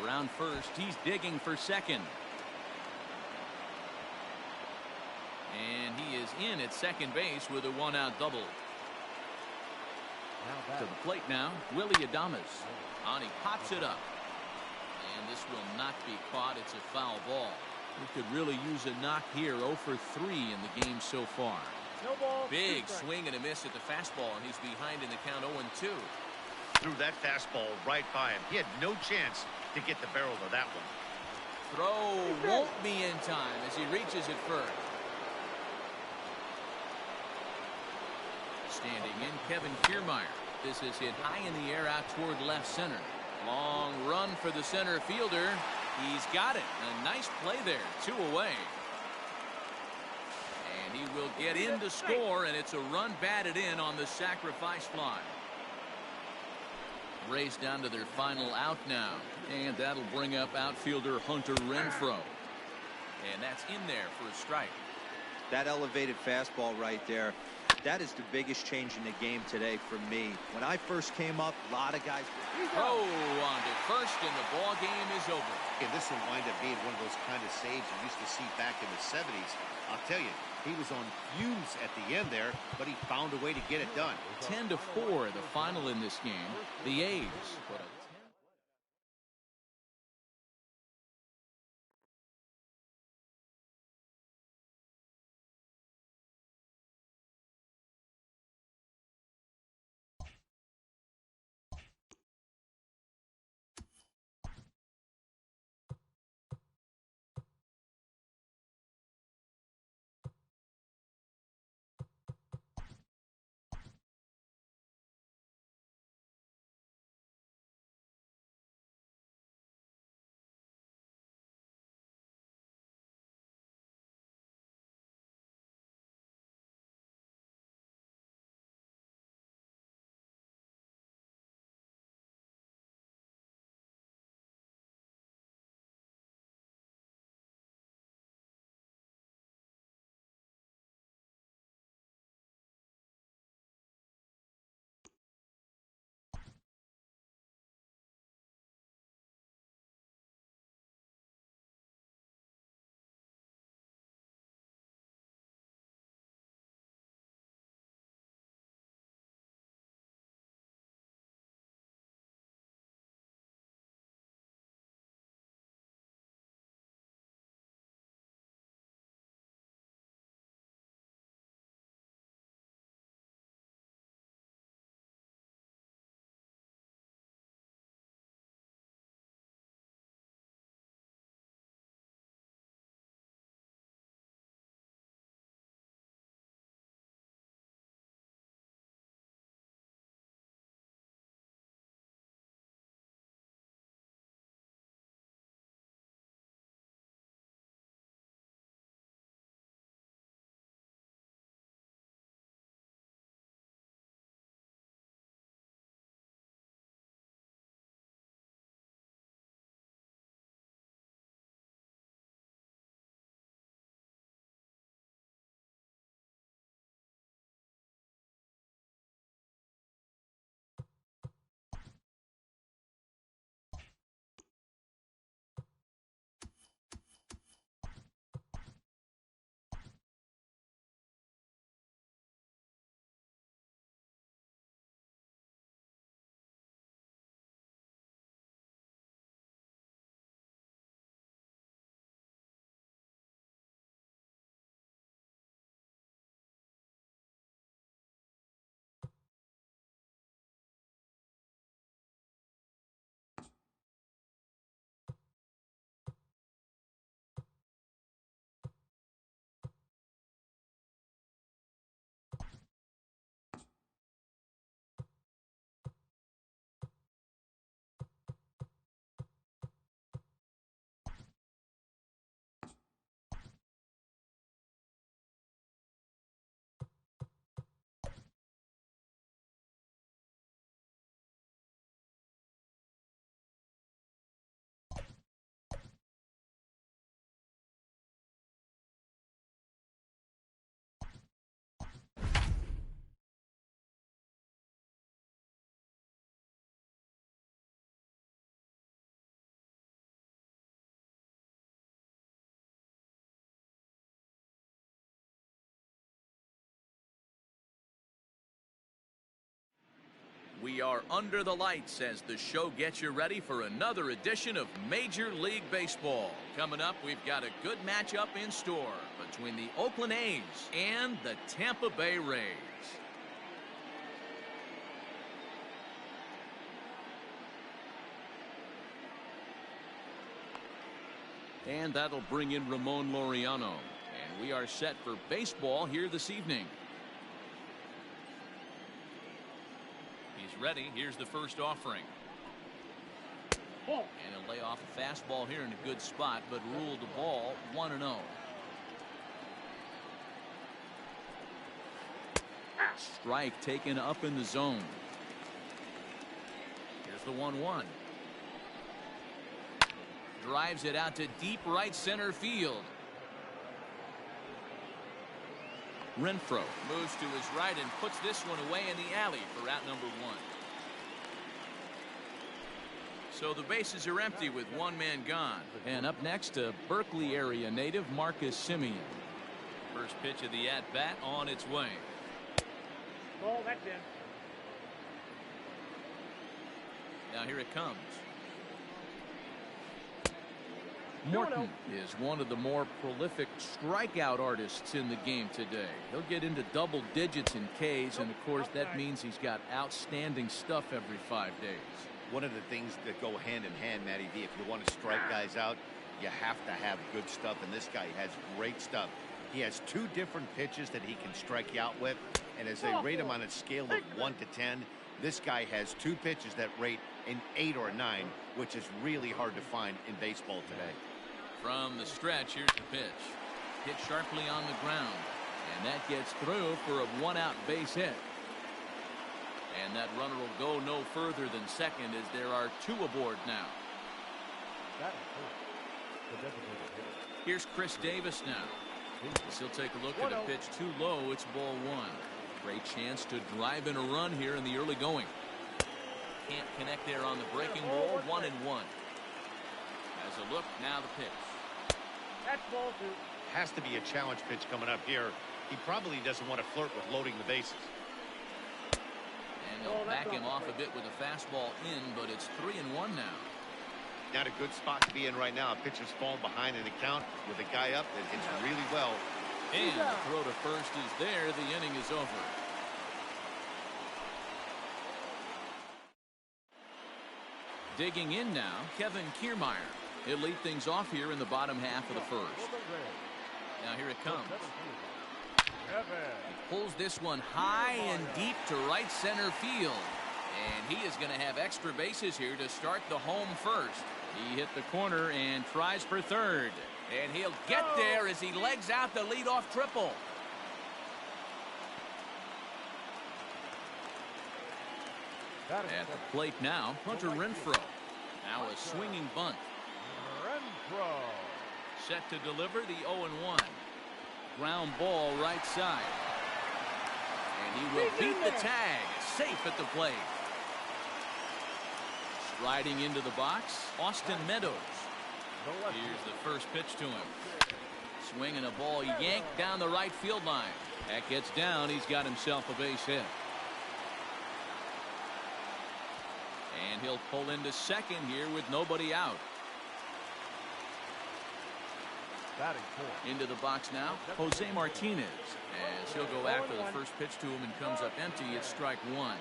Around first, he's digging for second. And he is in at second base with a 1-out double. To the plate now, Willie Adames. And he pops it up. And this will not be caught. It's a foul ball. We could really use a knock here. 0 for 3 in the game so far. No ball. Big swing and a miss at the fastball, and he's behind in the count. 0-2. Threw that fastball right by him. He had no chance to get the barrel of that one. Throw won't be in time as he reaches it first. Standing in, Kevin Kiermaier. This is hit high in the air out toward left center. Long run for the center fielder. He's got it. A nice play there. 2 away. And he will get in to score, and it's a run batted in on the sacrifice fly. Race down to their final out now. And that'll bring up outfielder Hunter Renfroe. And that's in there for a strike. That elevated fastball right there, that is the biggest change in the game today for me. When I first came up, a lot of guys. Oh, on to first, and the ball game is over. And this will wind up being one of those kind of saves you used to see back in the 70s. I'll tell you, he was on fumes at the end there, but he found a way to get it done. 10-4, the final in this game. The A's We are under the lights as the show gets you ready for another edition of Major League Baseball. Coming up, we've got a good matchup in store between the Oakland A's and the Tampa Bay Rays. And that'll bring in Ramon Laureano. And we are set for baseball here this evening. He's ready. Here's the first offering. And he'll lay off a fastball here in a good spot, but ruled the ball 1-0. Strike taken up in the zone. Here's the 1-1. Drives it out to deep right center field. Renfroe moves to his right and puts this one away in the alley for out number 1. So the bases are empty with one man gone. And up next, a Berkeley area native, Marcus Semien. First pitch of the at-bat on its way. Ball, that's in. Now here it comes. Morton is one of the more prolific strikeout artists in the game today. He'll get into double digits in Ks, and of course that means he's got outstanding stuff every 5 days. One of the things that go hand in hand, Matty V, if you want to strike guys out, you have to have good stuff, and this guy has great stuff. He has 2 different pitches that he can strike you out with, and as they rate him on a scale of 1 to 10, this guy has 2 pitches that rate an 8 or a 9, which is really hard to find in baseball today. From the stretch, here's the pitch. Hit sharply on the ground, and that gets through for a 1-out base hit. And that runner will go no further than second as there are 2 aboard now. Here's Chris Davis now. As he'll take a look at a pitch too low. It's ball 1. Great chance to drive in a run here in the early going. Can't connect there on the breaking ball. 1-1. As a look, now the pitch. That's ball 2. Has to be a challenge pitch coming up here. He probably doesn't want to flirt with loading the bases. And they'll back him off a bit with a fastball in, but it's 3-1 now. Not a good spot to be in right now. A pitcher's falling behind in the count with a guy up that hits really well. And the throw to first is there. The inning is over. Digging in now, Kevin Kiermaier. He'll lead things off here in the bottom half of the first. Now here it comes. He pulls this one high and deep to right center field. And he is going to have extra bases here to start the home first. He hit the corner and tries for third. And he'll get there as he legs out the leadoff triple. At the plate now, Hunter Renfroe. Now a swinging bunt. Set to deliver the 0-1. Ground ball right side. And he will beat the tag. Safe at the plate. Striding into the box, Austin Meadows. Here's the first pitch to him. Swinging a ball yanked down the right field line. That gets down. He's got himself a base hit. And he'll pull into second here with nobody out. Into the box now, Jose Martinez. As he'll go after the first pitch to him and comes up empty. It's strike 1.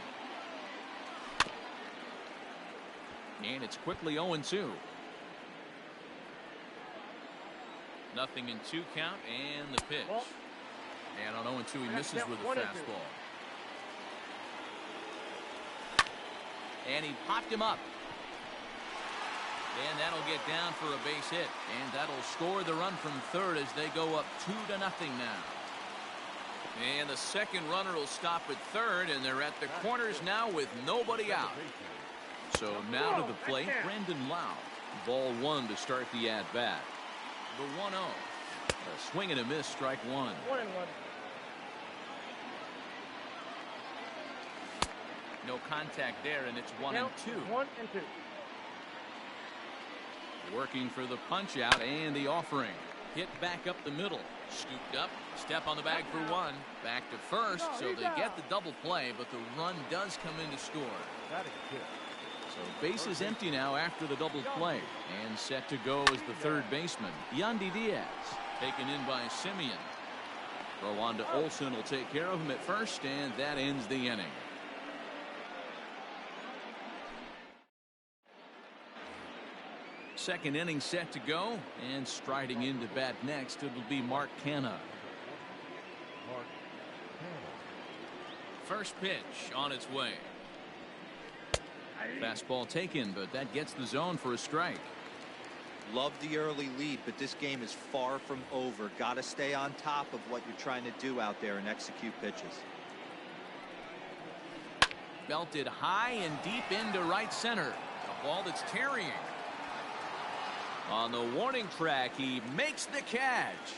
And it's quickly 0-2. Nothing in 2 count and the pitch. And on 0-2 he misses with a fastball. And he popped him up. And that'll get down for a base hit. And that'll score the run from third as they go up 2-0 now. And the second runner will stop at third, and they're at the corners now with nobody out. So now to the plate, Brandon Lau. Ball 1 to start the at-bat. The 1-0. A swing and a miss, strike 1. 1-1. No contact there, and it's 1-2. 1-2. Working for the punch out and the offering. Hit back up the middle. Scooped up. Step on the bag for one. Back to first, so they get the double play, but the run does come in to score. So base is empty now after the double play. And set to go is the third baseman, Yandy Diaz. Taken in by Simeon. Throw on to Olsen will take care of him at first, and that ends the inning. Second inning set to go, and striding into bat next, it'll be Mark Canha. First pitch on its way. Fastball taken, but that gets the zone for a strike. Love the early lead, but this game is far from over. Got to stay on top of what you're trying to do out there and execute pitches. Belted high and deep into right center. A ball that's tarrying. On the warning track, he makes the catch.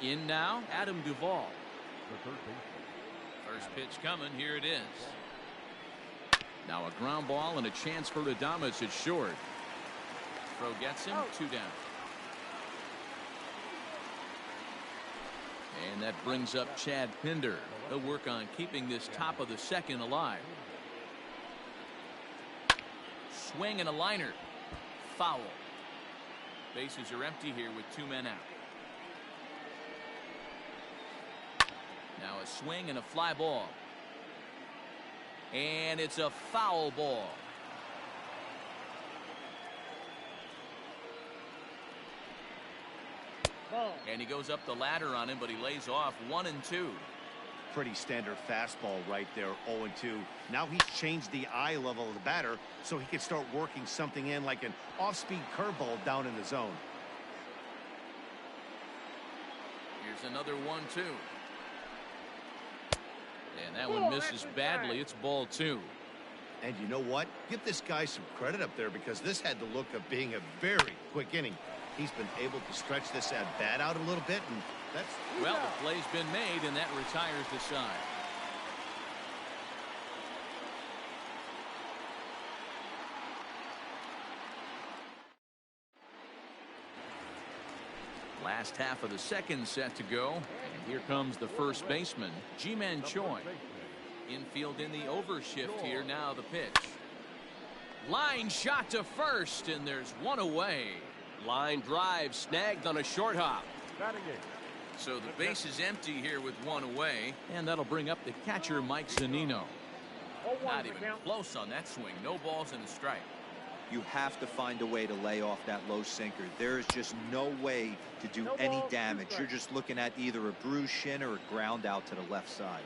In now, Adam Duvall. First pitch coming. Here it is. Now a ground ball and a chance for Adames at short. Throw gets him. 2 down. And that brings up Chad Pinder. He'll work on keeping this top of the second alive. Swing and a liner. Foul. Bases are empty here with 2 men out. Now a swing and a fly ball. And it's a foul ball. And he goes up the ladder on him, but he lays off 1-2. Pretty standard fastball right there, 0-2. Now he's changed the eye level of the batter so he can start working something in like an off-speed curveball down in the zone. Here's another 1-2. And that one misses badly. It's ball 2. And you know what? Give this guy some credit up there because this had the look of being a very quick inning. He's been able to stretch this at bat out a little bit, and that's... Well, the play's been made, and that retires the side. Last half of the second set to go, and here comes the first baseman, Ji-Man Choi. Infield in the overshift here. Now the pitch. Line shot to first, and there's one away. Line drive snagged on a short hop. So the base is empty here with 1 away, and that'll bring up the catcher, Mike Zunino. Not even close on that swing. No balls and a strike. You have to find a way to lay off that low sinker. There is just no way to do any damage. You're just looking at either a bruised shin or a ground out to the left side.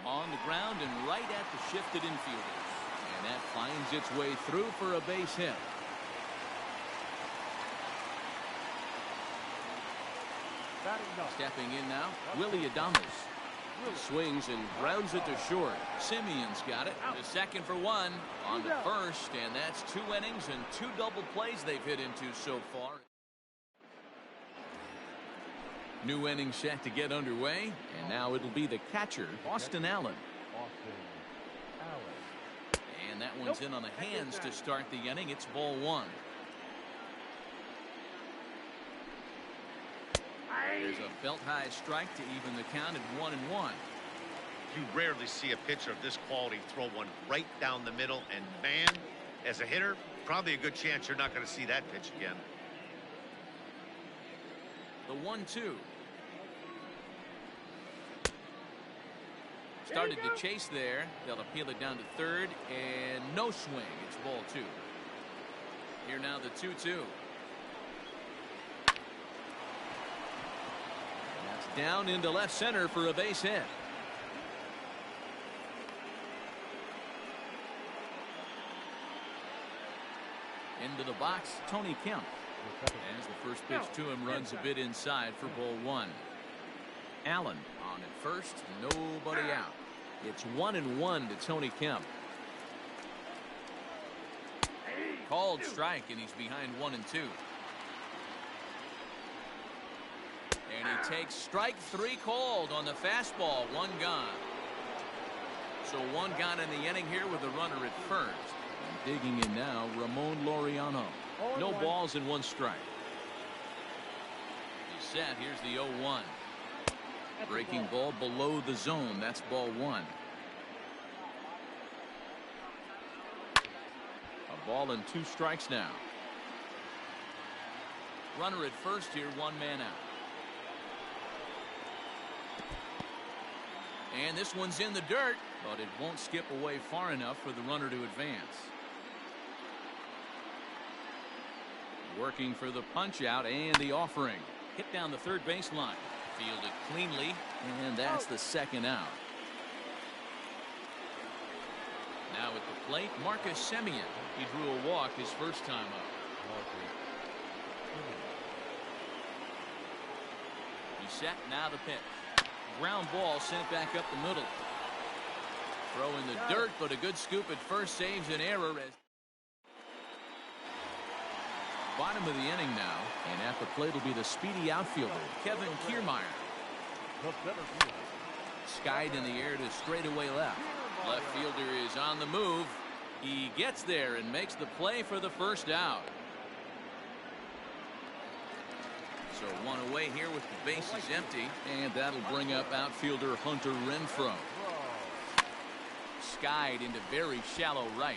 On the ground and right at the shifted infielders. And that finds its way through for a base hit. Stepping in now, Willie Adames. Swings and grounds it to short. Simeon's got it. To second for 1. On to first, and that's 2 innings and 2 double plays they've hit into so far. New inning set to get underway, and now it'll be the catcher, Austin Allen. And that one's in on the hands to start the inning. It's ball 1. There's a belt-high strike to even the count at 1-1. You rarely see a pitcher of this quality throw one right down the middle, and man, as a hitter, probably a good chance you're not going to see that pitch again. The 1-2. Started to chase there. They'll appeal it down to third, and no swing. It's ball 2. Here now the 2-2. That's down into left center for a base hit. Into the box, Tony Kemp. As the first pitch to him runs a bit inside for ball 1. Allen on at first, nobody out. It's 1-1 to Tony Kemp. Called strike, and he's behind 1-2. And he takes strike 3 called on the fastball. 1 gone. So 1 gone in the inning here with a runner at first. And Digging in now, Ramon Laureano. No balls and 1 strike. He's set. Here's the 0-1. Breaking ball below the zone. That's ball 1. A ball and 2 strikes now. Runner at first here, 1 man out. And this one's in the dirt, but it won't skip away far enough for the runner to advance. Working for the punch out and the offering. Hit down the third baseline. Fielded cleanly, and that's the 2nd out. Now at the plate, Marcus Semien. He drew a walk his first time up. He's set. Now the pitch. Ground ball sent back up the middle. Throw in the dirt, but a good scoop at first saves an error. Bottom of the inning now, and at the plate will be the speedy outfielder, Kevin Kiermaier. Skied in the air to straightaway left. Left fielder is on the move. He gets there and makes the play for the first out. So 1 away here with the bases empty, and that'll bring up outfielder Hunter Renfroe. Skied into very shallow right.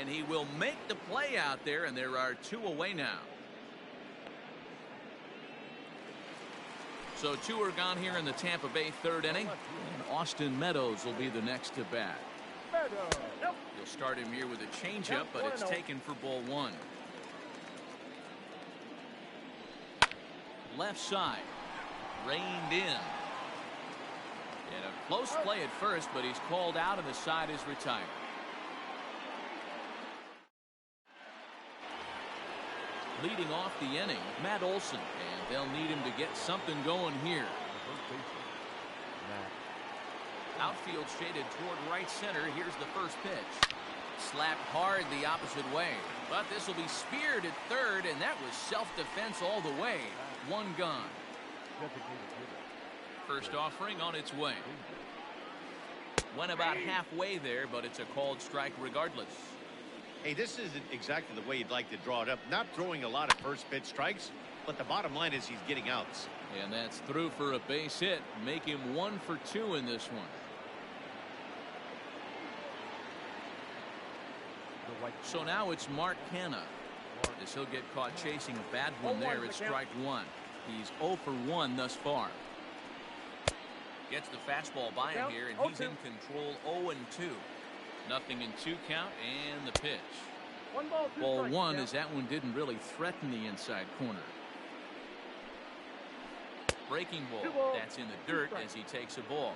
And he will make the play out there, and there are 2 away now. So 2 are gone here in the Tampa Bay 3rd inning, and Austin Meadows will be the next to bat. He'll start him here with a changeup, but it's taken for ball 1. Left side, reined in. And a close play at first, but he's called out and the side is retired. Leading off the inning, Matt Olson, and they'll need him to get something going here. Outfield shaded toward right center. Here's the first pitch. Slapped hard the opposite way, but this will be speared at third, and that was self-defense all the way. 1 gone. First offering on its way. Went about halfway there, but it's a called strike regardless. Hey, this isn't exactly the way you'd like to draw it up. Not throwing a lot of first pitch strikes, but the bottom line is he's getting outs. And that's through for a base hit. Make him 1 for 2 in this one. So now it's Mark Canha. As he'll get caught chasing a bad one there at strike 1. He's 0 for 1 thus far. Gets the fastball by him here, and he's in control. 0 and 2. Nothing in 2 count, and the pitch. Ball 1 as that one didn't really threaten the inside corner. Breaking ball. That's in the dirt as he takes a ball.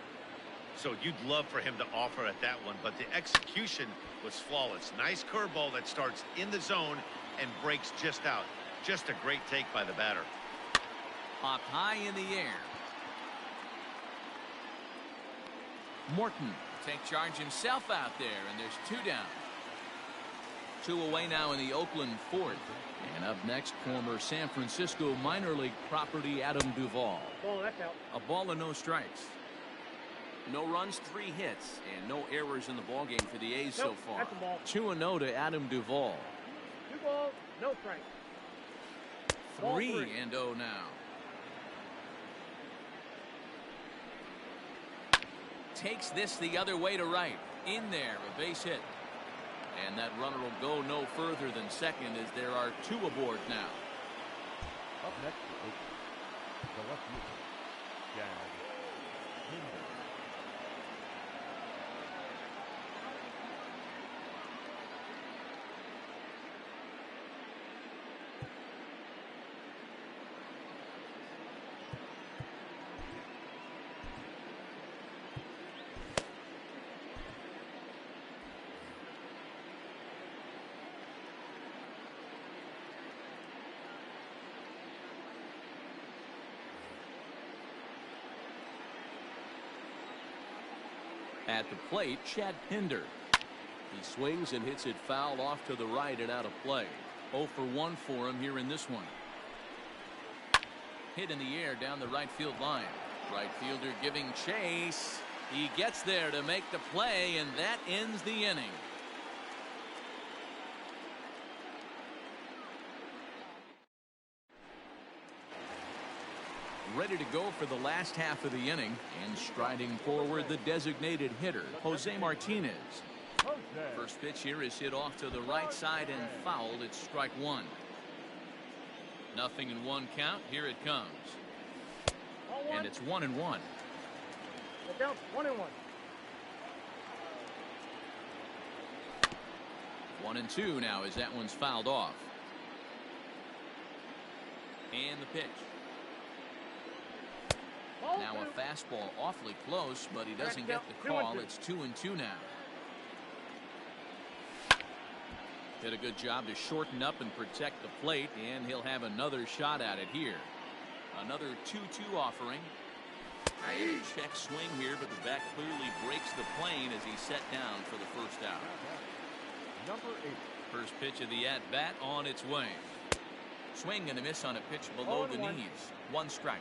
So you'd love for him to offer at that one, but the execution was flawless. Nice curveball that starts in the zone and breaks just out. Just a great take by the batter. Popped high in the air. Morton take charge himself out there, and there's 2 down. 2 away now in the Oakland 4th. And up next, former San Francisco minor league property Adam Duvall. A ball and no strikes. No runs, 3 hits, and no errors in the ballgame for the A's so far. 2-0 to Adam Duvall. 2 balls, no strikes. 3-0 now. Takes this the other way to right. In there, a base hit. And that runner will go no further than second as there are 2 aboard now. Up next, the left fielder, Chad Pinder. At the plate, Chad Pinder. He swings and hits it foul off to the right and out of play. 0 for 1 for him here in this one. Hit in the air down the right field line. Right fielder giving chase. He gets there to make the play, and that ends the inning. Ready to go for the last half of the inning, and striding forward the designated hitter, Jose Martinez. First pitch here is hit off to the right side and fouled. It's strike one. Nothing in one count. Here it comes. And it's 1-1. Get down, 1-1. 1-2 now as that one's fouled off. And the pitch. Now a fastball awfully close, but he doesn't get the call. It's 2-2 now. Did a good job to shorten up and protect the plate, and he'll have another shot at it here. Another 2-2 offering. Check swing here, but the bat clearly breaks the plane as he's set down for the first out. Number 8. First pitch of the at-bat on its way. Swing and a miss on a pitch below the knees. One strike.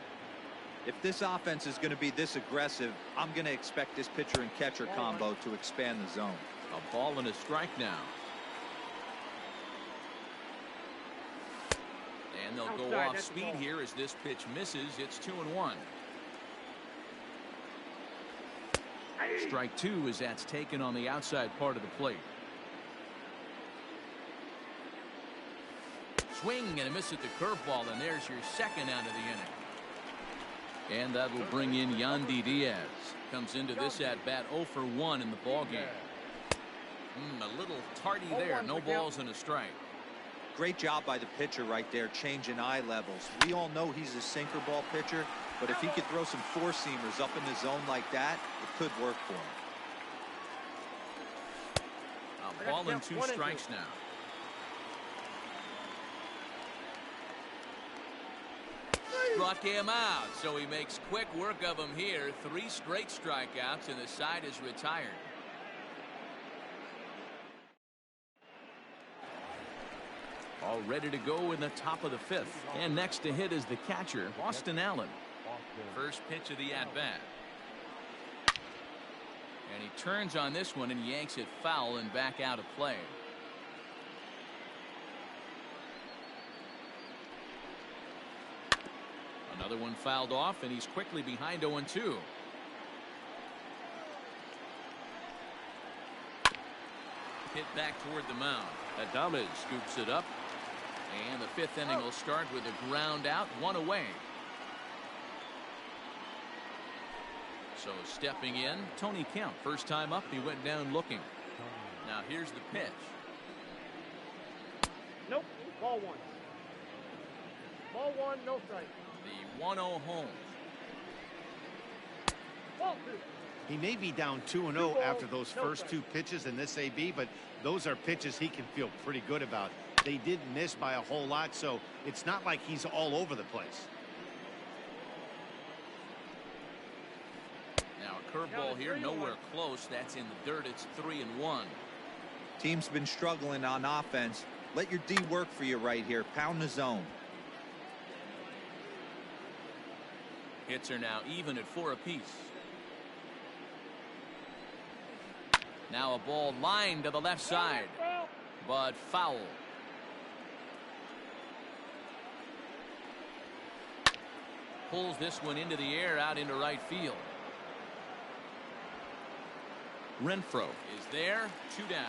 If this offense is going to be this aggressive, I'm going to expect this pitcher and catcher combo to expand the zone. A ball and a strike now. And they'll go off speed here as this pitch misses. It's 2-1. Strike two as that's taken on the outside part of the plate. Swing and a miss at the curveball, and there's your second out of the inning. And that will bring in Yandy Diaz. Comes into this at bat 0 for 1 in the ball game. A little tardy there. No balls and a strike. Great job by the pitcher right there, changing eye levels. We all know he's a sinker ball pitcher, but if he could throw some four-seamers up in the zone like that, it could work for him. A ball and 2 strikes now. Struck him out, so he makes quick work of him here. 3 straight strikeouts, and the side is retired. All ready to go in the top of the 5th. And next to hit is the catcher, Austin Allen. First pitch of the at-bat. And he turns on this one and yanks it foul and back out of play. Another one fouled off, and he's quickly behind 0-2. Hit back toward the mound. Adames scoops it up. And the 5th inning will start with a ground out, 1 away. So stepping in, Tony Kemp. First time up, he went down looking. Now here's the pitch. Nope, ball 1. Ball 1, no strike. The 1-0 home. Ball 2. He may be down 2-0 after those first 2 pitches in this AB, but those are pitches he can feel pretty good about. They did miss by a whole lot, so it's not like he's all over the place. Now a curveball here, nowhere close. That's in the dirt. It's 3-1. Team's been struggling on offense. Let your D work for you right here. Pound the zone. Hits are now even at 4 apiece. Now a ball lined to the left side, but foul. Pulls this one into the air out into right field. Renfroe is there, 2 down.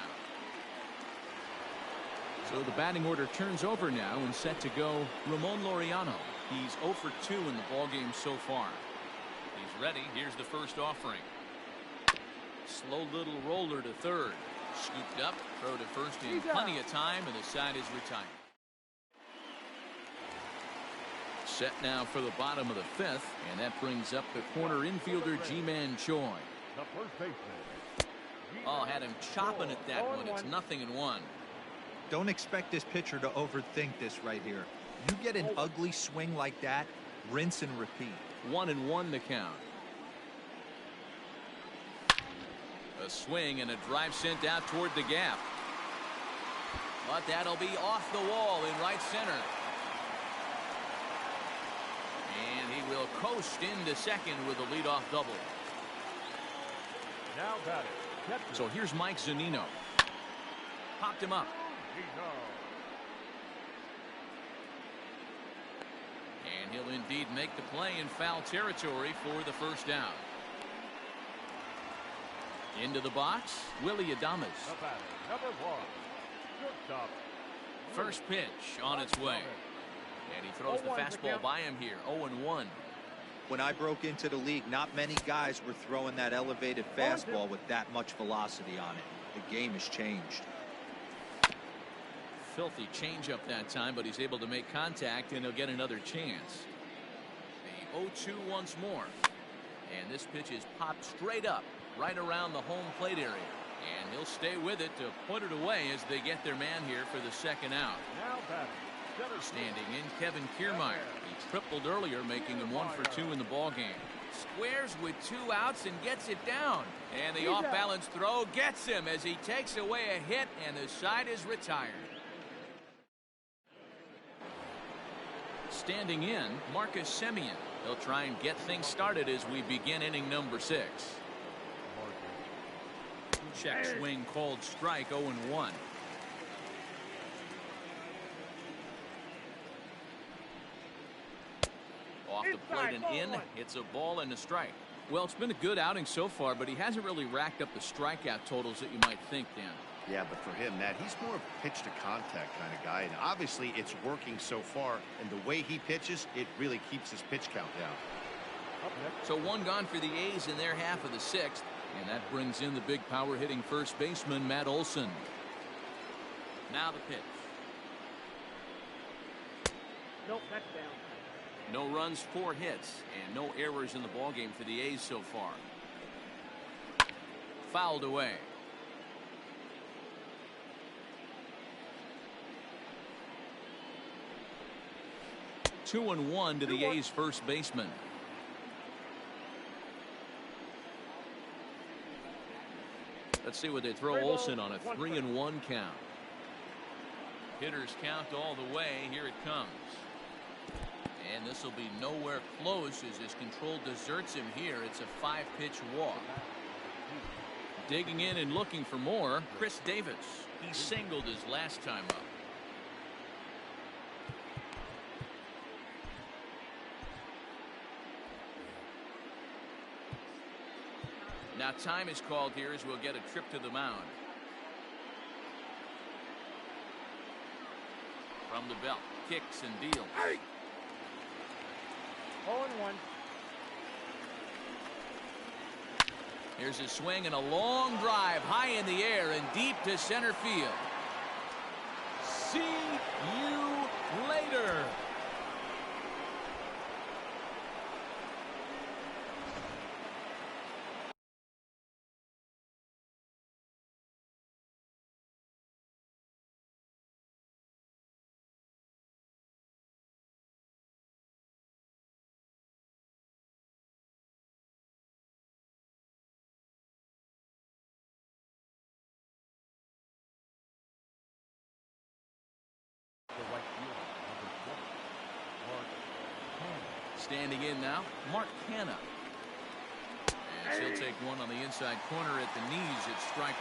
So the batting order turns over now and set to go Ramon Laureano. He's 0 for 2 in the ballgame so far. He's ready. Here's the first offering. Slow little roller to third. Scooped up, throw to first in plenty of time, and the side is retired. Set now for the bottom of the 5th, and that brings up the corner infielder Ji-Man Choi. The first baseman. Oh, had him chopping at that one. It's 0-1. Don't expect this pitcher to overthink this right here. You get an ugly swing like that, rinse and repeat. 1-1 the count. A swing and a drive sent out toward the gap. But that'll be off the wall in right center. And he will coast into second with a leadoff double. Now batting. Catcher. So here's Mike Zunino. Popped him up. And he'll indeed make the play in foul territory for the first down. Into the box, Willie Adames. The batter, number 1. Shortstop. First pitch on its way. And he throws the fastball by him here. 0-1. When I broke into the league, not many guys were throwing that elevated fastball with that much velocity on it. The game has changed. Filthy changeup that time, but he's able to make contact, and he'll get another chance. The 0-2 once more. And this pitch is popped straight up, right around the home plate area. And he'll stay with it to put it away as they get their man here for the second out. Now batting. Standing in, Kevin Kiermaier. He tripled earlier, making him 1 for 2 in the ballgame. Squares with 2 outs and gets it down. And the off-balance throw gets him as he takes away a hit, and the side is retired. Standing in, Marcus Semien. He'll try and get things started as we begin inning number 6. Check swing called strike. 0-1. Off the plate and in. It's a ball and a strike. Well, it's been a good outing so far, but he hasn't really racked up the strikeout totals that you might think, Dan. Yeah, but for him, Matt, he's more of a pitch to contact kind of guy, and obviously it's working so far, and the way he pitches, it really keeps his pitch count down. So 1 gone for the A's in their half of the 6th, and that brings in the big power hitting first baseman Matt Olson. Now the pitch. Nope, that's down. No runs, 4 hits, and no errors in the ballgame for the A's so far. Fouled away. Two and 1 to the A's first baseman. Let's see what they throw Olson on a 3-1 count. Hitters count all the way. Here it comes. And this will be nowhere close as his control deserts him here. It's a 5-pitch walk. Digging in and looking for more, Chris Davis. He singled his last time up. Now time is called here as we'll get a trip to the mound. From the belt, kicks and deals. 0-1. Here's a swing and a long drive high in the air and deep to center field. See you later. Standing in now, Mark Hanna. And he'll take one on the inside corner at the knees. It's strike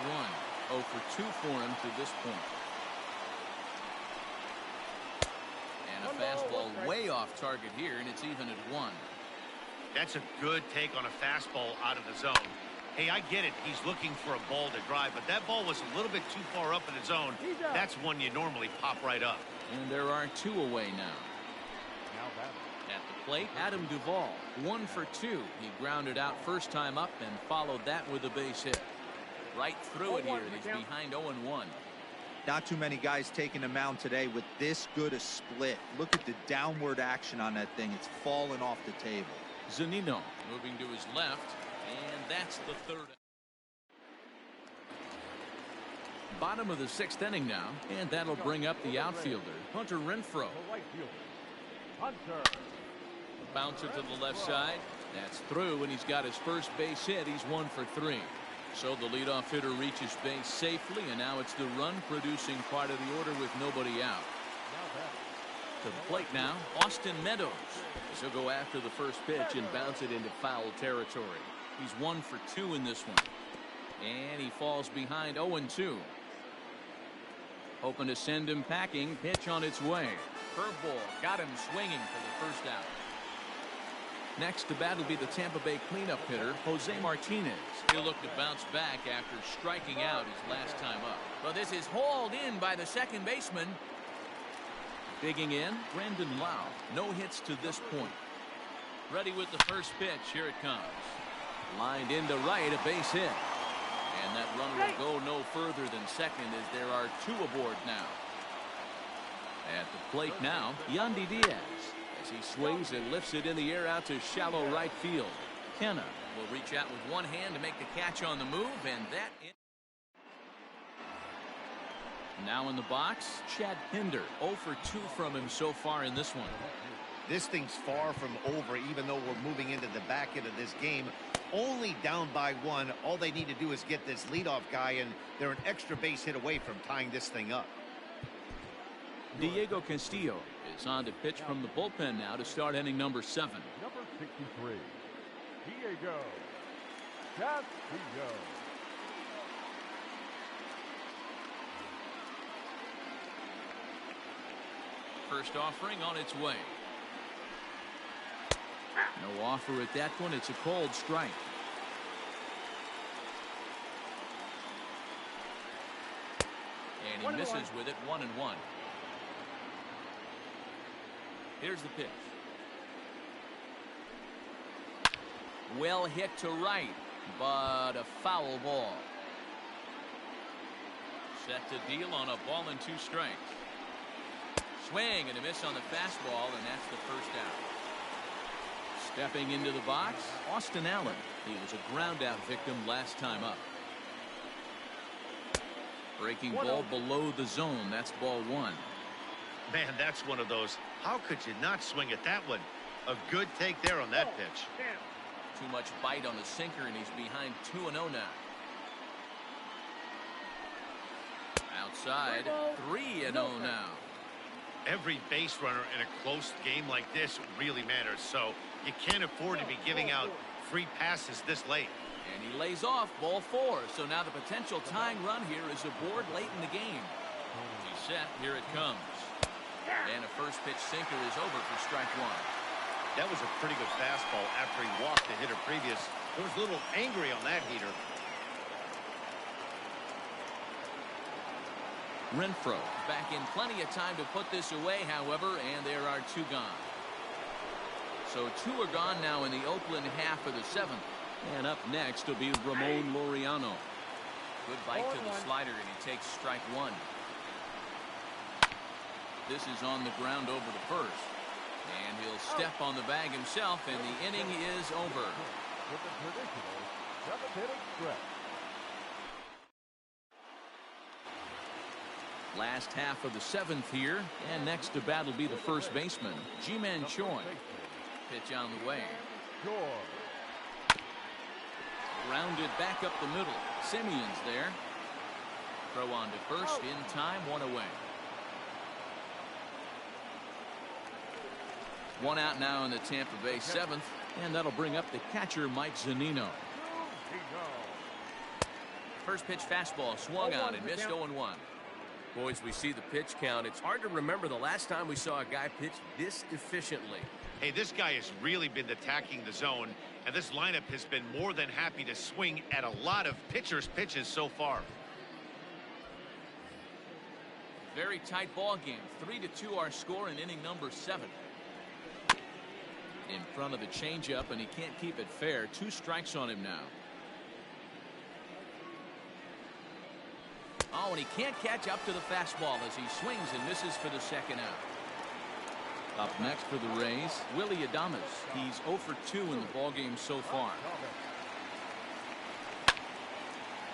1. 0 for 2 for him to this point. And a fastball way off target here, and it's even at 1. That's a good take on a fastball out of the zone. Hey, I get it. He's looking for a ball to drive, but that ball was a little bit too far up in the zone. That's one you normally pop right up. And there are 2 away now. At the plate, Adam Duvall, 1 for 2. He grounded out first time up and followed that with a base hit. Right through it here, and he's behind 0-1. Not too many guys taking the mound today with this good a split. Look at the downward action on that thing. It's falling off the table. Zunino moving to his left, and that's the 3rd. Bottom of the 6th inning now, and that'll bring up the outfielder, Hunter Renfroe. Hunter. Bouncer to the left side. That's through, and he's got his first base hit. He's 1 for 3. So the leadoff hitter reaches base safely, and now it's the run-producing part of the order with nobody out. To the plate now, Austin Meadows. He'll go after the first pitch and bounce it into foul territory. He's 1 for 2 in this one. And he falls behind 0-2. Hoping to send him packing. Pitch on its way. Curveball got him swinging for the first out. Next to bat will be the Tampa Bay cleanup hitter, Jose Martinez. He'll look to bounce back after striking out his last time up. But this is hauled in by the second baseman. Digging in, Brandon Lau. No hits to this point. Ready with the first pitch. Here it comes. Lined into right, a base hit. And that runner will go no further than second as there are two aboard now. At the plate now, Yandy Diaz. As he swings and lifts it in the air out to shallow right field. Kenna will reach out with one hand to make the catch on the move, and that. Now in the box, Chad Pinder. 0 for 2 from him so far in this one. This thing's far from over, even though we're moving into the back end of this game. Only down by 1. All they need to do is get this leadoff guy, and they're an extra base hit away from tying this thing up. Diego Castillo is on to pitch from the bullpen now to start inning number 7. Number 63, Diego Castillo. First offering on its way. No offer at that one. It's a cold strike. And he misses with it. 1-1. Here's the pitch. Well hit to right, but a foul ball. Set to deal on a ball and 2 strikes. Swing and a miss on the fastball, and that's the first out. Stepping into the box, Austin Allen. He was a ground out victim last time up. Breaking ball below the zone. That's ball 1. Man, that's one of those. How could you not swing at that one? A good take there on that pitch. Too much bite on the sinker, and he's behind 2-0 now. Outside, 3-0 now. Every base runner in a close game like this really matters, so you can't afford to be giving out free passes this late. And he lays off ball 4, so now the potential tying run here is aboard late in the game. He's set. Here it comes. And a first pitch sinker is over for strike 1. That was a pretty good fastball after he walked the hitter previous. He was a little angry on that heater. Renfroe back in plenty of time to put this away, however, and there are 2 gone. So 2 are gone now in the Oakland half of the 7th. And up next will be Ramon Laureano. Good bite to the slider, and he takes strike 1. This is on the ground over the first. And he'll step on the bag himself, and the inning is over. With the traditional 7th-inning stretch. Last half of the 7th here, and next to bat will be the first baseman, Ji-Man Choi. Pitch on the way. Grounded back up the middle. Simeon's there. Throw on to first in time, 1 away. 1 out now in the Tampa Bay 7th, and that'll bring up the catcher, Mike Zunino. First pitch fastball swung on and missed. 0-1. Boys, we see the pitch count. It's hard to remember the last time we saw a guy pitch this efficiently. Hey, this guy has really been attacking the zone, and this lineup has been more than happy to swing at a lot of pitchers' pitches so far. Very tight ball game. 3-2 our score in inning number 7. In front of the changeup, and he can't keep it fair. 2 strikes on him now. Oh, and he can't catch up to the fastball as he swings and misses for the second out. Up next for the Rays, Willy Adames. He's 0 for 2 in the ballgame so far.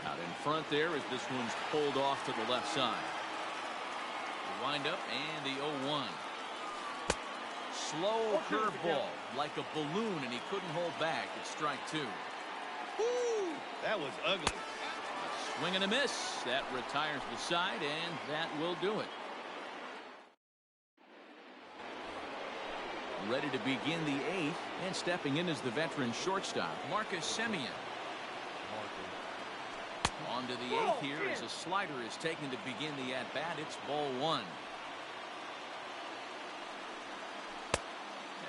Out in front there as this one's pulled off to the left side. The windup and the 0-1. Slow curveball like a balloon, and he couldn't hold back. It's strike 2. Woo! That was ugly. Swing and a miss. That retires the side, and that will do it. Ready to begin the 8th, and stepping in is the veteran shortstop, Marcus Semien. On to the 8th here as a slider is taken to begin the at-bat. It's ball 1.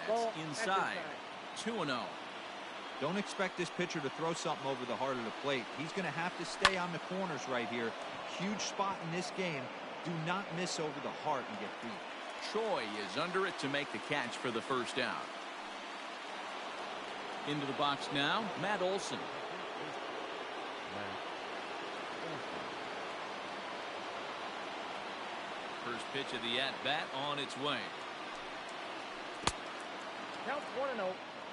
That's inside. 2-0. Don't expect this pitcher to throw something over the heart of the plate. He's going to have to stay on the corners right here. Huge spot in this game. Do not miss over the heart and get beat. Choi is under it to make the catch for the first out. Into the box now, Matt Olson. First pitch of the at-bat on its way. Count 1-0.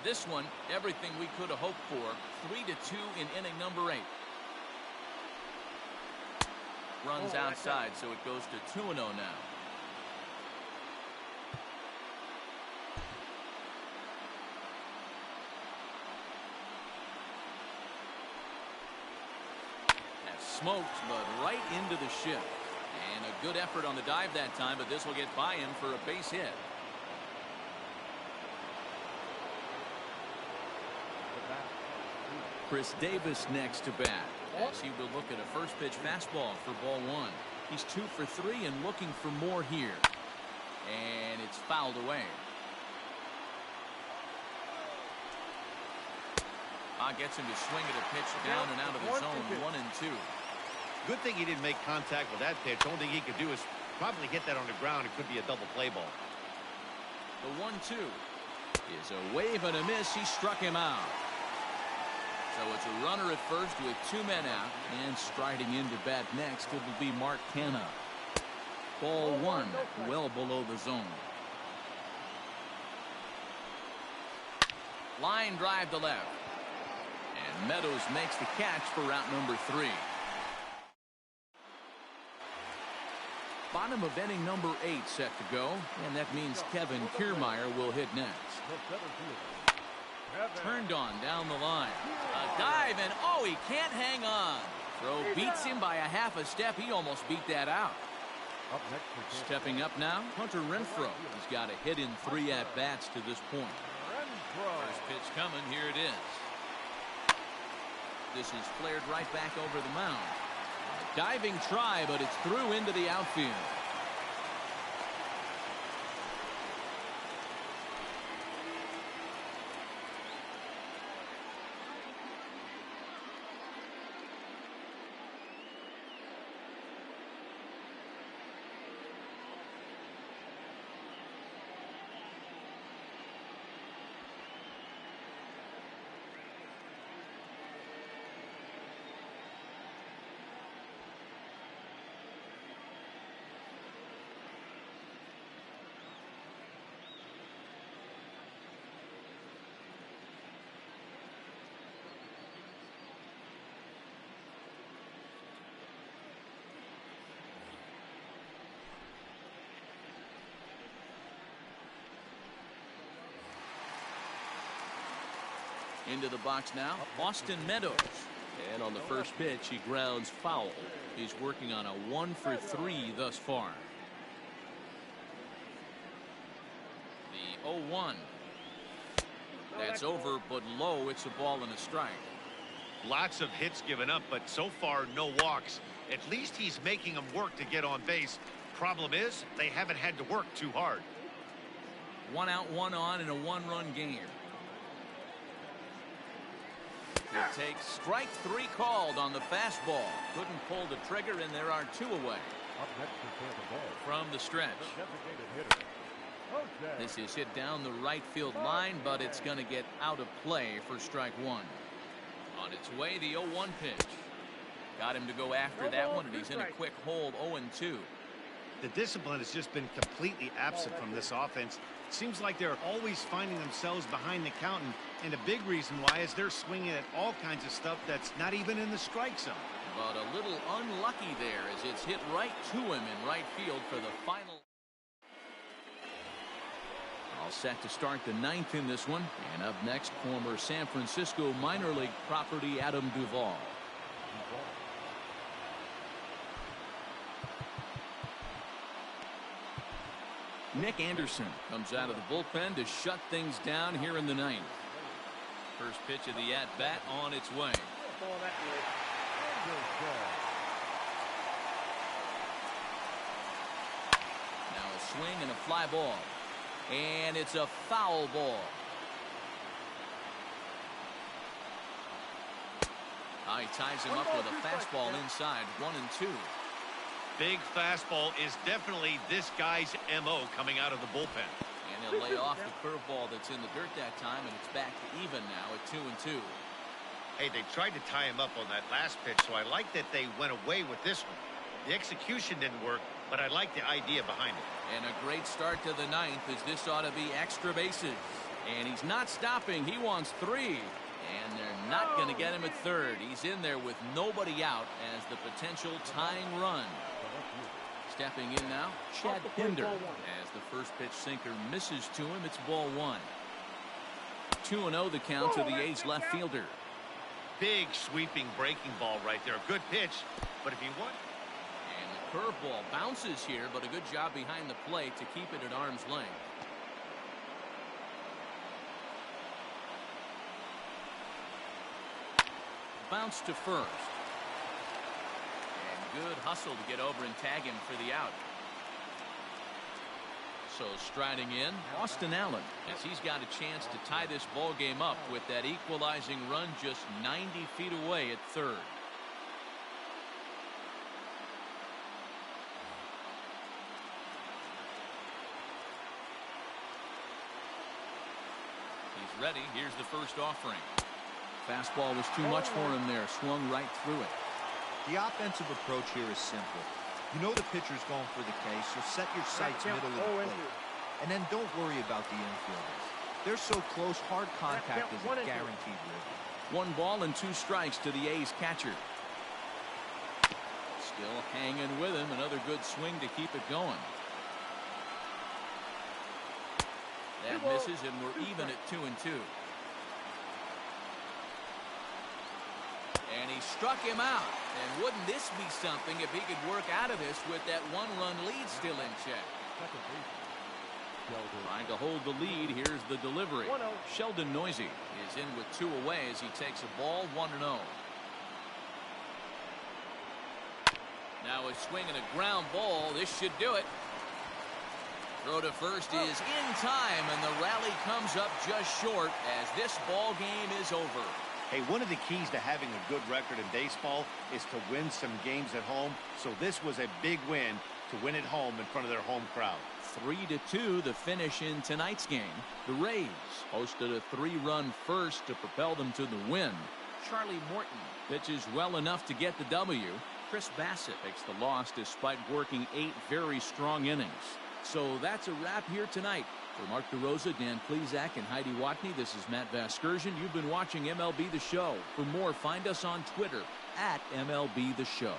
This one, everything we could have hoped for. 3-2 in inning number 8. Runs outside, so it goes to 2-0 now. That's smoked, but right into the shift. And a good effort on the dive that time, but this will get by him for a base hit. Chris Davis next to bat, as he will look at a first pitch fastball for ball 1. He's 2 for 3 and looking for more here. And it's fouled away. Gets him to swing at a pitch down and out of the zone. 1-2. Good thing he didn't make contact with that pitch. Only thing he could do is probably hit that on the ground. It could be a double play ball. The 1-2 is a wave and a miss. He struck him out. So it's a runner at first with 2 men out, and striding into bat next, it will be Mark Canha. Ball 1, well below the zone. Line drive to left. And Meadows makes the catch for route number 3. Bottom of inning number 8 set to go, and that means Kevin Kiermaier will hit next. Turned on down the line. A dive, and oh, he can't hang on. Throw beats him by a half a step. He almost beat that out. Stepping up now, Hunter Renfroe. He's got a hit in 3 at-bats to this point. First pitch coming. Here it is. This is flared right back over the mound. A diving try, but it's through into the outfield. Into the box now, Austin Meadows. And on the first pitch, he grounds foul. He's working on a 1 for 3 thus far. The 0-1. That's over, but low. It's a ball and a strike. Lots of hits given up, but so far no walks. At least he's making them work to get on base. Problem is, they haven't had to work too hard. 1 out, 1 on in a 1-run game. It takes strike 3 called on the fastball. Couldn't pull the trigger, and there are 2 away. From the stretch. This is hit down the right field line, but it's going to get out of play for strike 1. On its way, the 0-1 pitch. Got him to go after that one, and he's in a quick hold. 0-2. The discipline has just been completely absent from this offense. It seems like they're always finding themselves behind the count, and a big reason why is they're swinging at all kinds of stuff that's not even in the strike zone. But a little unlucky there as it's hit right to him in right field for the final. All set to start the 9th in this one. And up next, former San Francisco minor league property Adam Duvall. Nick Anderson comes out of the bullpen to shut things down here in the 9th. First pitch of the at-bat on its way. Now a swing and a fly ball. And it's a foul ball. He ties him up with a fastball inside, 1-2. Big fastball is definitely this guy's MO coming out of the bullpen. And he'll lay off the curveball that's in the dirt that time, and it's back to even now at 2-2. Hey, they tried to tie him up on that last pitch, so I like that they went away with this one. The execution didn't work, but I like the idea behind it. And a great start to the ninth, as this ought to be extra bases. And he's not stopping. He wants 3. And they're not going to get him at third. He's in there with nobody out as the potential tying run. Stepping in now, Chad Pinder. As the first pitch sinker misses to him, it's ball 1. 2-0 the count to the A's left fielder. Big sweeping breaking ball right there. Good pitch, but if you want... And the curveball bounces here, but a good job behind the plate to keep it at arm's length. Bounce to first. And good hustle to get over and tag him for the out. So striding in, Austin Allen, as he's got a chance to tie this ball game up with that equalizing run just 90 feet away at third. He's ready. Here's the first offering. Fastball was too much for him there. Swung right through it. The offensive approach here is simple. You know the pitcher's going for the K, so set your sights middle of the plate. And then don't worry about the infielders. They're so close, hard contact is a guaranteed win. 1 ball and 2 strikes to the A's catcher. Still hanging with him. Another good swing to keep it going. That misses, and we're even at 2-2. And he struck him out. And wouldn't this be something if he could work out of this with that 1-run lead still in check? Trying to hold the lead. Here's the delivery. Sheldon Noisy is in with 2 away as he takes a ball, 1-0. Now a swing and a ground ball. This should do it. Throw to first is in time, and the rally comes up just short as this ball game is over. Hey, one of the keys to having a good record in baseball is to win some games at home. So this was a big win to win at home in front of their home crowd. 3-2 the finish in tonight's game. The Rays posted a 3-run first to propel them to the win. Charlie Morton pitches well enough to get the W. Chris Bassett takes the loss despite working 8 very strong innings. So that's a wrap here tonight. For Mark DeRosa, Dan Plesac, and Heidi Watney, this is Matt Vasgersian. You've been watching MLB The Show. For more, find us on Twitter at MLB The Show.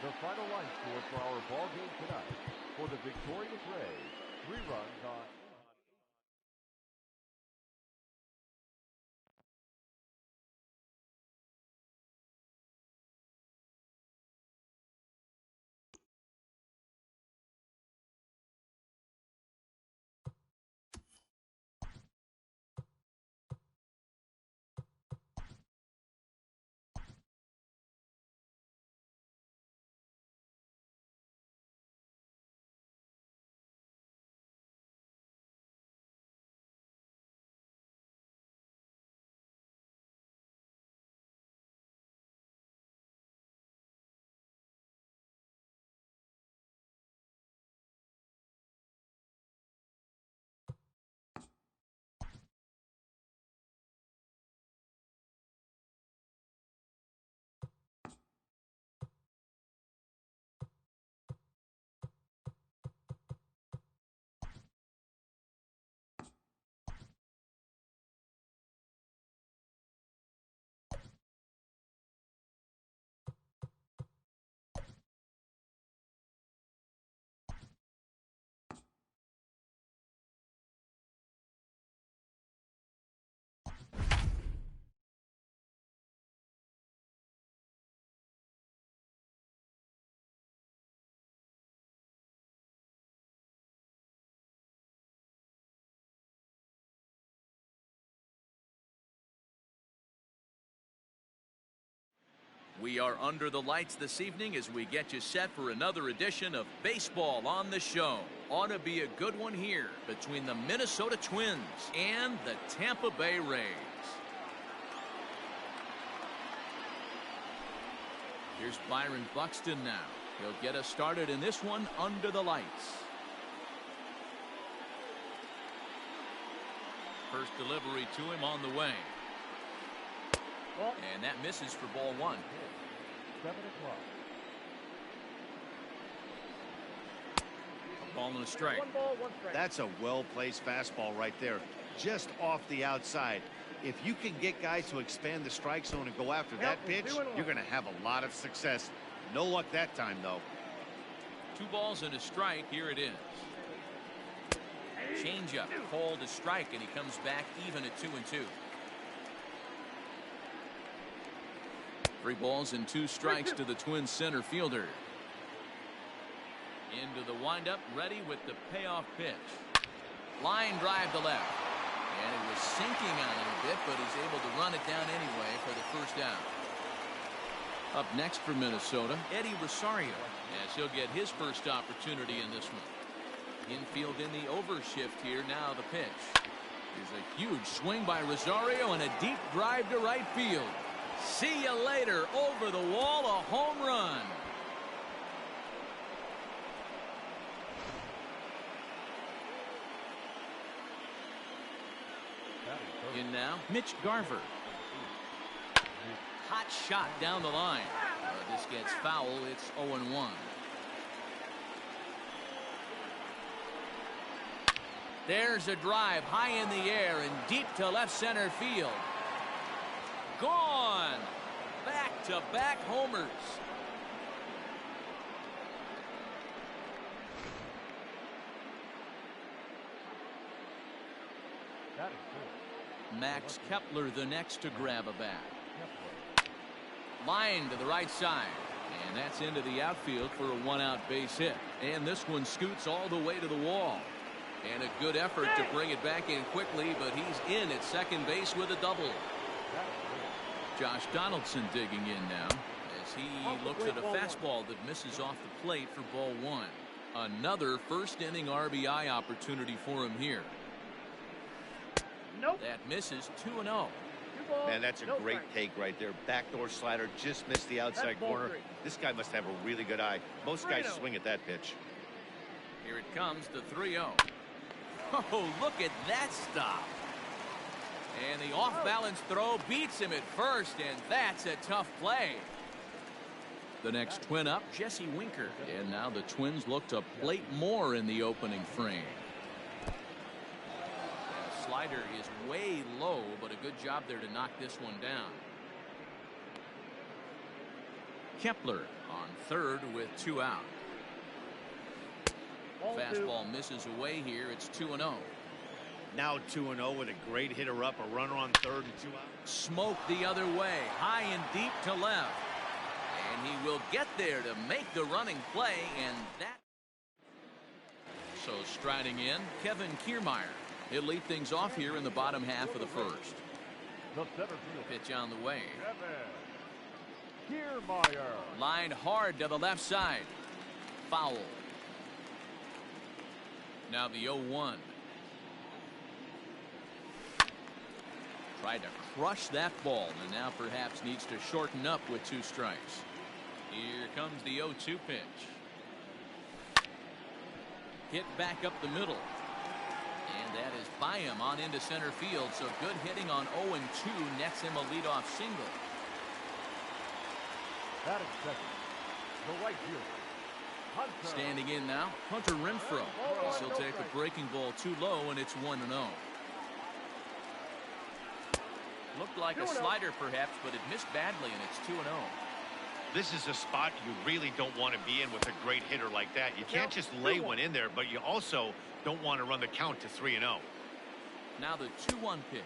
The final line score for our ball game tonight. For the victorious Rays, 3 runs on We are under the lights this evening as we get you set for another edition of Baseball on the Show. Ought to be a good one here between the Minnesota Twins and the Tampa Bay Rays. Here's Byron Buxton now. He'll get us started in this one under the lights. First delivery to him on the way. And that misses for ball one. 7 o'clock. A ball and a strike. 1 ball, 1 strike. That's a well-placed fastball right there, just off the outside. If you can get guys to expand the strike zone and go after that pitch, you're going to have a lot of success. No luck that time, though. 2 balls and a strike. Here it is. Changeup called a strike, and he comes back even at 2-2. 3 balls and 2 strikes to the Twins center fielder. Into the windup, ready with the payoff pitch. Line drive to left. And it was sinking on him a bit, but he's able to run it down anyway for the first out. Up next for Minnesota, Eddie Rosario, as he'll get his first opportunity in this one. Infield in the overshift here. Now the pitch. There's a huge swing by Rosario and a deep drive to right field. See you later. Over the wall, a home run. In now, Mitch Garver. Hot shot down the line. This gets foul. It's 0-1. There's a drive high in the air and deep to left center field. Gone. Back-to-back homers. That is good. Max Kepler the next to grab a bat. Line to the right side. And that's into the outfield for a 1-out base hit. And this one scoots all the way to the wall. And a good effort to bring it back in quickly, but he's in at second base with a double. Josh Donaldson digging in now as he looks at a fastball that misses off the plate for ball one. Another first inning RBI opportunity for him here. Nope. That misses 2-0. Man, that's a great take right there. Backdoor slider just missed the outside corner. This guy must have a really good eye. Most guys swing at that pitch. Here it comes, the 3-0. Oh, look at that stop. And the off-balance throw beats him at first, and that's a tough play. The next twin up, Jesse Winker. And now the Twins look to plate more in the opening frame. The slider is way low, but a good job there to knock this one down. Kepler on third with 2 out. Fastball misses away here. It's 2-0. Now 2-0 with a great hitter up, a runner on third and 2 out. Smoke the other way, high and deep to left. And he will get there to make the running play, and that. So striding in, Kevin Kiermaier. He'll lead things off here in the bottom half of the first. The center field. Pitch on the way. Kiermaier. Line hard to the left side. Foul. Now the 0-1. Tried to crush that ball, and now perhaps needs to shorten up with 2 strikes. Here comes the 0-2 pitch. Hit back up the middle. And that is by him on into center field. So good hitting on 0-2 nets him a leadoff single. That is second. The right fielder. Hunter. Standing in now, Hunter Renfroe. He'll take a breaking ball too low, and it's 1-0. Looked like a slider perhaps, but it missed badly, and it's 2-0. This is a spot you really don't want to be in with a great hitter like that. You can't just lay one in there, but you also don't want to run the count to 3-0. Now the 2-1 pitch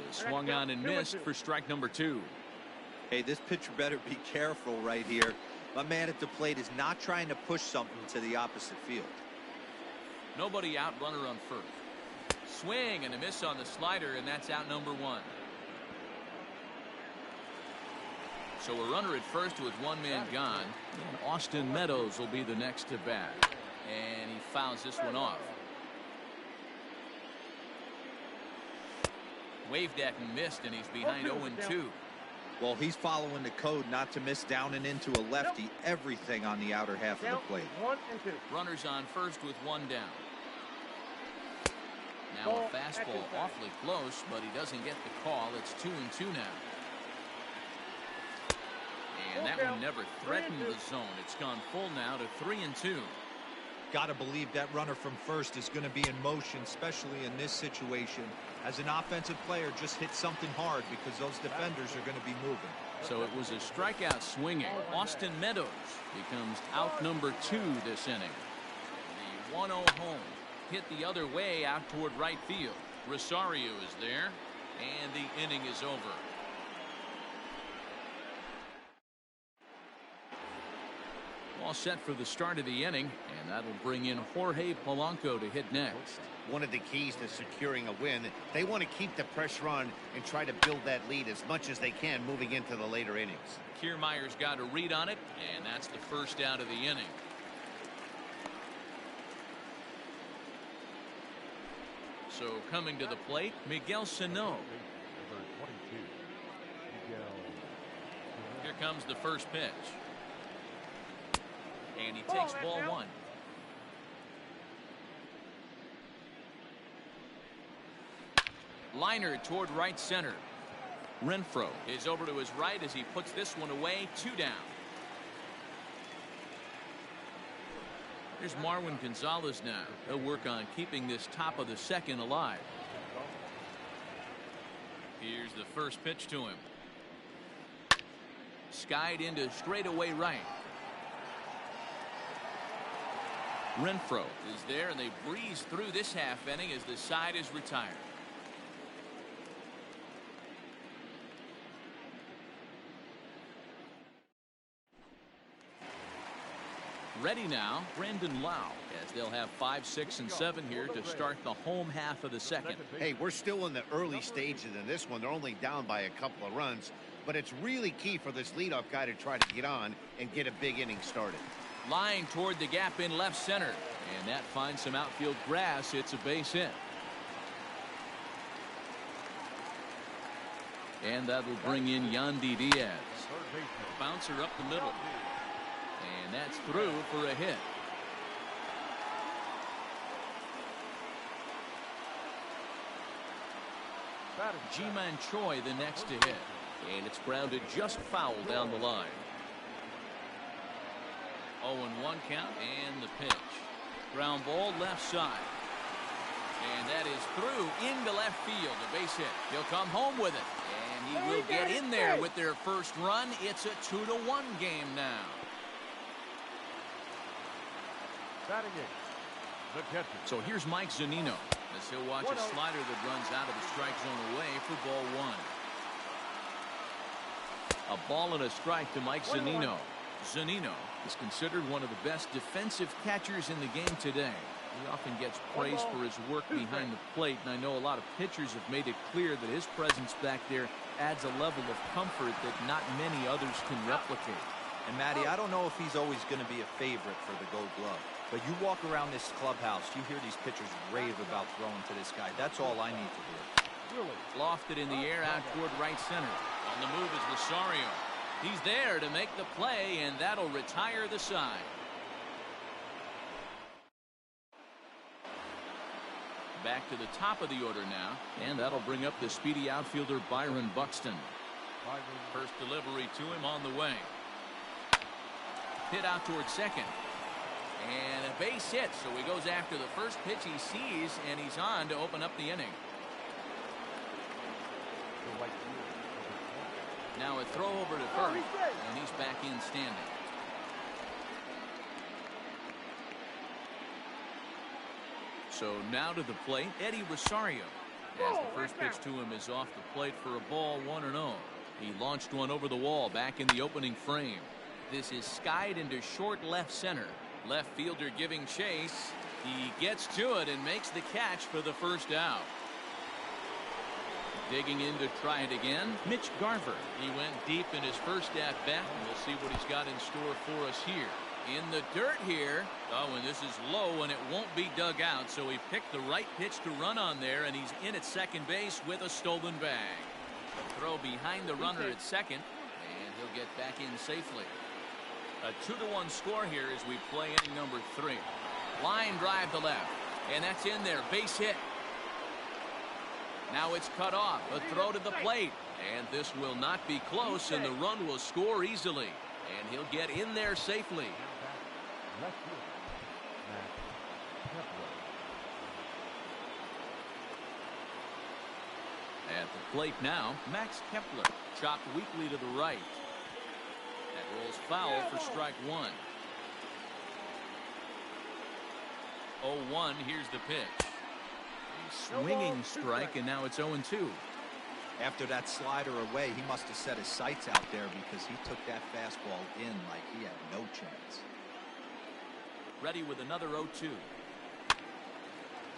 is swung on and missed for strike number 2. Hey, this pitcher better be careful right here. My man at the plate is not trying to push something to the opposite field. Nobody out, runner on first. Swing and a miss on the slider, and that's out number 1. So a runner at first with one man gone. And Austin Meadows will be the next to bat. And he fouls this one off. Waved at and missed, and he's behind 0-2. Well, he's following the code not to miss down and into a lefty. Everything on the outer half of the plate. 1 and 2. Runners on first with one down. Now a fastball awfully close, but he doesn't get the call. It's 2-2 now. And that one never threatened the zone. It's gone full now to 3-2. Got to believe that runner from first is going to be in motion, especially in this situation. As an offensive player, just hit something hard because those defenders are going to be moving. So it was a strikeout swinging. Austin Meadows becomes out number 2 this inning. The 1-0 home hit the other way out toward right field. Rosario is there, and the inning is over. All set for the start of the inning, and that'll bring in Jorge Polanco to hit next. One of the keys to securing a win, they want to keep the pressure on and try to build that lead as much as they can moving into the later innings. Kiermaier's got a read on it, and that's the first out of the inning. So coming to the plate, Miguel Sano. Here comes the first pitch. And he takes ball 1. Liner toward right center. Renfroe is over to his right as he puts this one away. 2 down. Here's Marwin Gonzalez now. He'll work on keeping this top of the second alive. Here's the first pitch to him. Skied into straightaway right. Renfroe is there, and they breeze through this half inning as the side is retired. Ready now, Brandon Lau, as they'll have 5, 6, and 7 here to start the home half of the second. Hey, we're still in the early stages in this one. They're only down by a couple of runs, but it's really key for this leadoff guy to try to get on and get a big inning started. Line toward the gap in left center, and that finds some outfield grass. It's a base hit. And that will bring in Yandy Diaz. Bouncer up the middle. And that's through for a hit. Ji-Man Choi the next to hit. And it's grounded just foul down the line. 0-1 count and the pitch. Ground ball left side. And that is through into left field. A base hit. He'll come home with it. And he will get in there with their first run. It's a 2-1 game now. So here's Mike Zunino as he'll watch a slider that runs out of the strike zone away for ball 1. A ball and a strike to Mike Zunino. Zunino is considered one of the best defensive catchers in the game today. He often gets praised for his work behind the plate, and I know a lot of pitchers have made it clear that his presence back there adds a level of comfort that not many others can replicate. And Matty, I don't know if he's always going to be a favorite for the Gold Glove, but you walk around this clubhouse, you hear these pitchers rave about throwing to this guy. That's all I need to hear. Lofted in the air out toward right center. On the move is Rosario. He's there to make the play, and that'll retire the side. Back to the top of the order now, and that'll bring up the speedy outfielder Byron Buxton. First delivery to him on the way. Hit out towards second. And a base hit, so he goes after the first pitch he sees, and he's on to open up the inning. Now a throw over to first, and he's back in standing. So now to the plate, Eddie Rosario. As the first pitch to him is off the plate for a ball, 1-0. He launched one over the wall back in the opening frame. This is skied into short left center. Left fielder giving chase. He gets to it and makes the catch for the first out. Digging in to try it again, Mitch Garver. He went deep in his first at-bat, and we'll see what he's got in store for us here. In the dirt here. Oh, and this is low, and it won't be dug out, so he picked the right pitch to run on there, and he's in at second base with a stolen bag. A throw behind the runner at second, and he'll get back in safely. A 2-1 score here as we play inning number 3. Line drive to left, and that's in there. Base hit. Now it's cut off. A throw to the plate, and this will not be close, and the run will score easily, and he'll get in there safely. At the plate now, Max Kepler, chopped weakly to the right. That rolls foul for strike 1. 0-1, here's the pitch. A swinging strike, and now it's 0-2. After that slider away, he must have set his sights out there because he took that fastball in like he had no chance. Ready with another 0-2.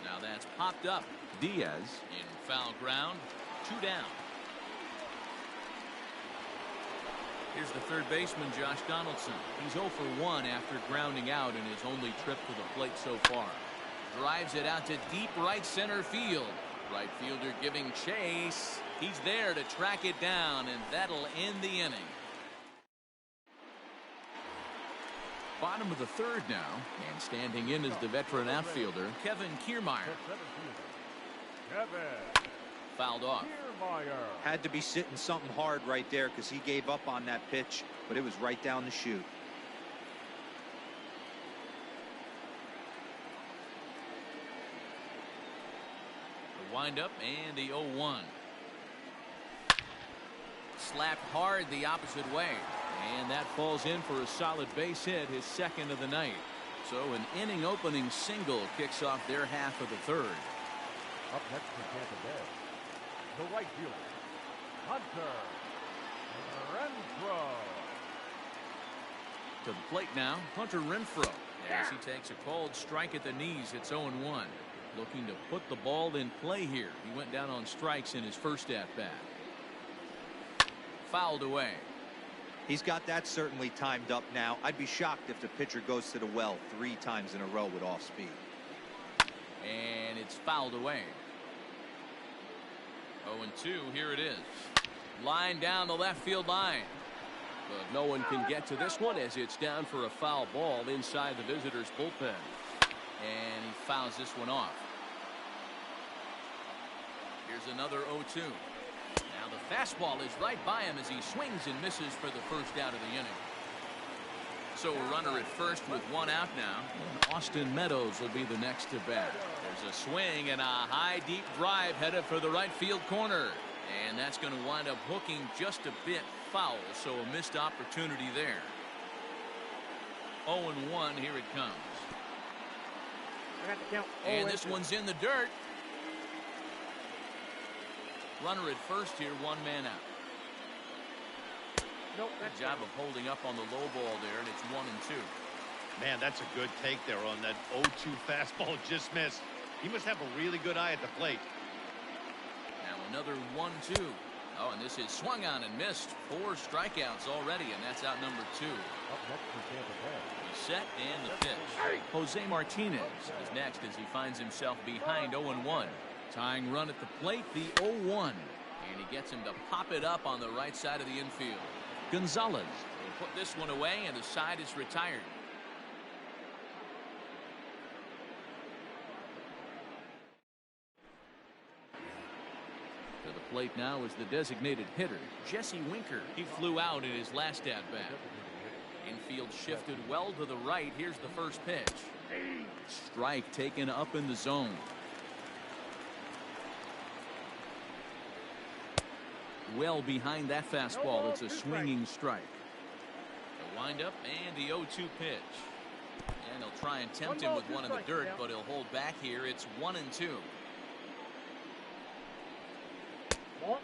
Now that's popped up. Diaz in foul ground. 2 down. Here's the third baseman, Josh Donaldson. He's 0 for 1 after grounding out in his only trip to the plate so far. Drives it out to deep right center field. Right fielder giving chase. He's there to track it down, and that'll end the inning. Bottom of the third now, and standing in is the veteran outfielder, Kevin Kiermaier. Fouled off. Had to be sitting something hard right there because he gave up on that pitch, but it was right down the chute. The windup and the 0-1. Slapped hard the opposite way. And that falls in for a solid base hit, his second of the night. So an inning opening single kicks off their half of the third. Up next for Tampa Bay, the right fielder, Hunter Renfroe. To the plate now, Hunter Renfroe. As he takes a called strike at the knees, it's 0-1. Looking to put the ball in play here. He went down on strikes in his first at-bat. Fouled away. He's got that certainly timed up now. I'd be shocked if the pitcher goes to the well 3 times in a row with off speed. And it's fouled away. 0-2, here it is. Line down the left field line. But no one can get to this one as it's down for a foul ball inside the visitor's bullpen. And he fouls this one off. Here's another 0-2. Now the fastball is right by him as he swings and misses for the first out of the inning. So a runner at first with 1 out now. And Austin Meadows will be the next to bat. There's a swing and a high deep drive headed for the right field corner. And that's going to wind up hooking just a bit foul, so a missed opportunity there. 0-1, here it comes. I got the count. And this one's in the dirt. Runner at first here, 1 man out. Nope, Good job of holding up on the low ball there, and it's 1-2. Man, that's a good take there on that 0-2 fastball just missed. He must have a really good eye at the plate. Now another 1-2. Oh, and this is swung on and missed. 4 strikeouts already, and that's out number 2. Up next for Tampa Bay, He's set and the pitch. Jose Martinez is next as he finds himself behind 0-1. Tying run at the plate, the 0-1. And he gets him to pop it up on the right side of the infield. Gonzalez will put this one away, and the side is retired. To the plate now is the designated hitter, Jesse Winker. He flew out in his last at-bat. Infield shifted well to the right. Here's the first pitch. Strike taken up in the zone. Well behind that fastball. It's a swinging strike. The windup and the 0-2 pitch. And he'll try and tempt him with one in the dirt, but he'll hold back here. It's 1-2.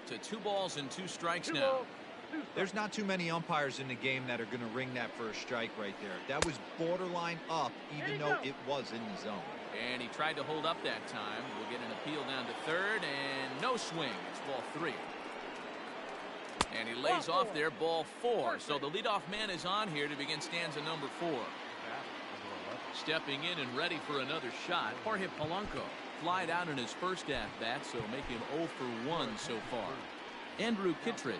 To 2 balls and 2 strikes now. There's not too many umpires in the game that are going to ring that first strike right there. That was borderline up, even though it was in the zone. And he tried to hold up that time. We'll get an appeal down to third, and no swing. It's ball 3. And he lays off there, ball 4. So the leadoff man is on here to begin stanza number 4. Stepping in and ready for another shot, Jorge Polanco. Flied out in his first at-bat, so make him 0 for 1 so far. Andrew Kittredge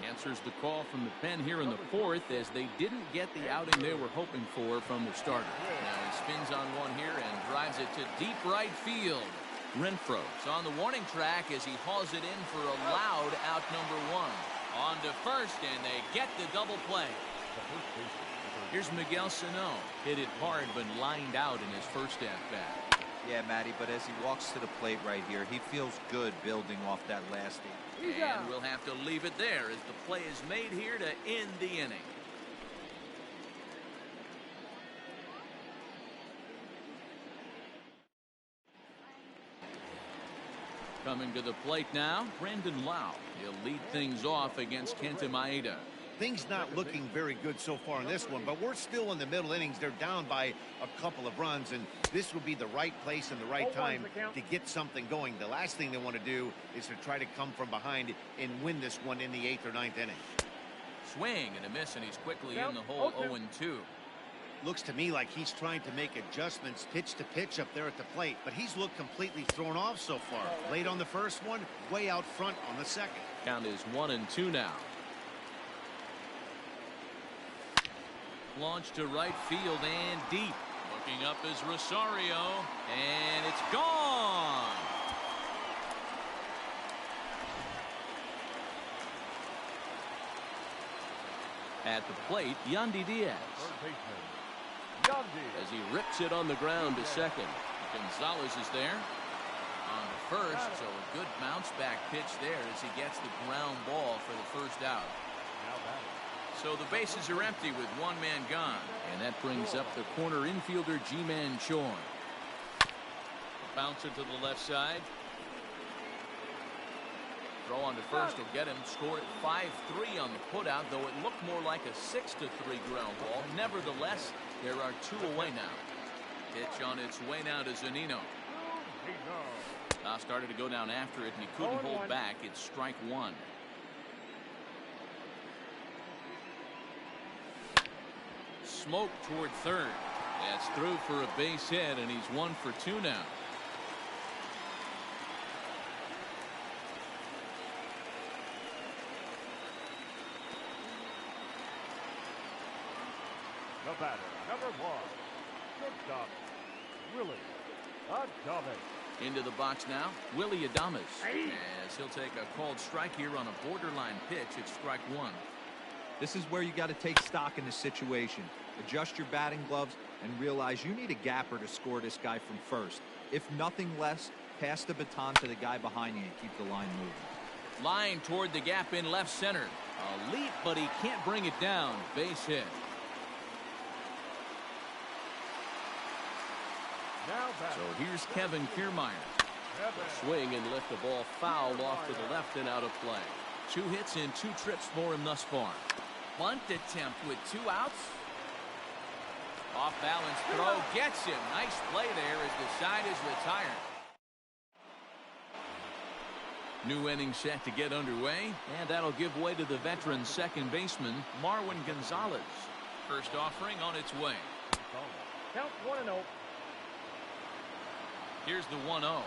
answers the call from the pen here in the 4th as they didn't get the outing they were hoping for from the starter. Now he spins on one here and drives it to deep right field. Renfroe's on the warning track as he hauls it in for a loud out number 1. On to first, and they get the double play. Here's Miguel Sano. Hit it hard but lined out in his first at-bat. Yeah, Matty, but as he walks to the plate right here, he feels good building off that last inning. And we'll have to leave it there as the play is made here to end the inning. Coming to the plate now, Brandon Lau. He'll lead things off against Kenta Maeda. Things not looking very good so far in this one, but we're still in the middle innings. They're down by a couple of runs, and this would be the right place and the right time to get something going. The last thing they want to do is to try to come from behind and win this one in the 8th or 9th inning. Swing and a miss, and he's quickly in the hole. 0-2. Looks to me like he's trying to make adjustments pitch to pitch up there at the plate, but he's looked completely thrown off so far. Late on the first one, way out front on the second. Count is 1-2 now. Launch to right field and deep. Looking up is Rosario, and it's gone. At the plate, Yandy Diaz. As he rips it on the ground to second. Gonzalez is there. On the first, so a good bounce back pitch there as he gets the ground ball for the first out. So the bases are empty with one man gone. And that brings up the corner infielder Ji-Man Choi. Bouncer to the left side. Throw on to first will get him. Scored at 5-3 on the putout, though it looked more like a 6-3 ground ball. Nevertheless, there are 2 away now. Pitch on its way now to Zunino. Now started to go down after it, and he couldn't hold back. It's strike 1. Smoke toward third. That's through for a base hit, and he's 1 for 2 now. The batter, number 1, shortstop, Willie Adames. Into the box now, Willie Adames. As he'll take a called strike here on a borderline pitch. It's strike 1. This is where you got to take stock in the situation. Adjust your batting gloves and realize you need a gapper to score this guy from first. If nothing less, pass the baton to the guy behind you and keep the line moving. Line toward the gap in left center. A leap, but he can't bring it down. Base hit. So here's Kevin Kiermaier. Swing and lift the ball fouled off to the left and out of play. 2 hits and 2 trips for him thus far. Bunt attempt with 2 outs. Off balance throw gets him. Nice play there as the side is retired. New inning set to get underway, and that'll give way to the veteran second baseman Marwin Gonzalez. First offering on its way. Count 1-0. Here's the 1-0.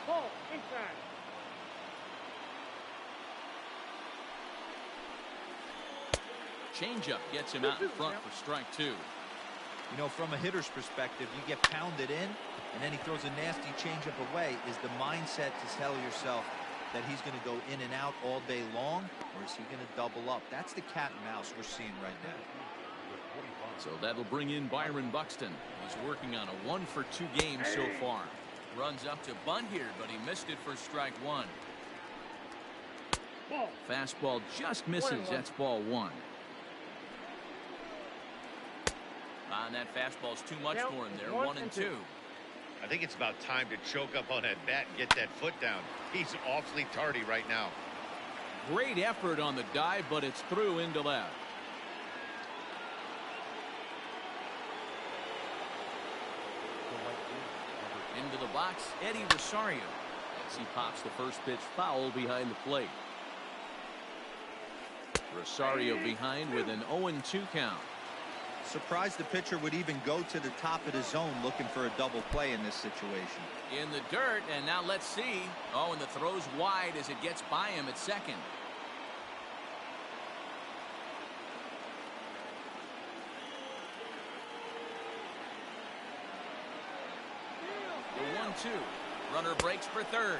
Ball inside. Changeup gets him out in front for strike 2. You know, from a hitter's perspective, you get pounded in, and then he throws a nasty changeup away. Is the mindset to tell yourself that he's going to go in and out all day long, or is he going to double up? That's the cat and mouse we're seeing right now. So that'll bring in Byron Buxton. He's working on a 1 for 2 game so far. Runs up to bunt here, but he missed it for strike 1. Fastball just misses. That's ball 1. And that fastball's too much for him there. 1-2. I think it's about time to choke up on that bat and get that foot down. He's awfully tardy right now. Great effort on the dive, but it's through into left. Into the box, Eddie Rosario, as he pops the first pitch foul behind the plate. Rosario behind with an 0-2 count. Surprised the pitcher would even go to the top of the zone looking for a double play in this situation. In the dirt, and now let's see. Oh, and the throw's wide as it gets by him at second. The 1-2. Runner breaks for third.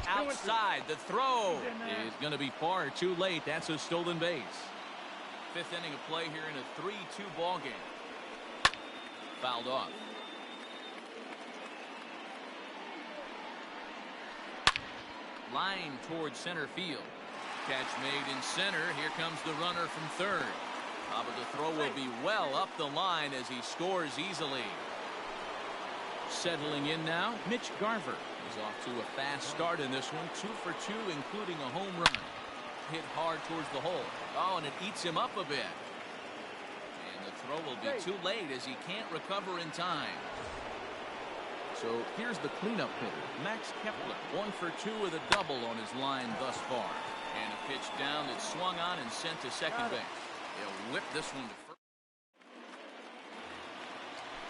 Outside, the throw is going to be far too late. That's a stolen base. Fifth inning of play here in a 3-2 ball game. Fouled off. Line towards center field. Catch made in center. Here comes the runner from third. But the throw will be well up the line as he scores easily. Settling in now, Mitch Garver. He's off to a fast start in this one. 2 for 2, including a home run. Hit hard towards the hole. Oh, and it eats him up a bit. And the throw will be too late as he can't recover in time. So here's the cleanup hitter, Max Kepler. 1 for 2 with a double on his line thus far. And a pitch down that swung on and sent to second base. He'll whip this one to first.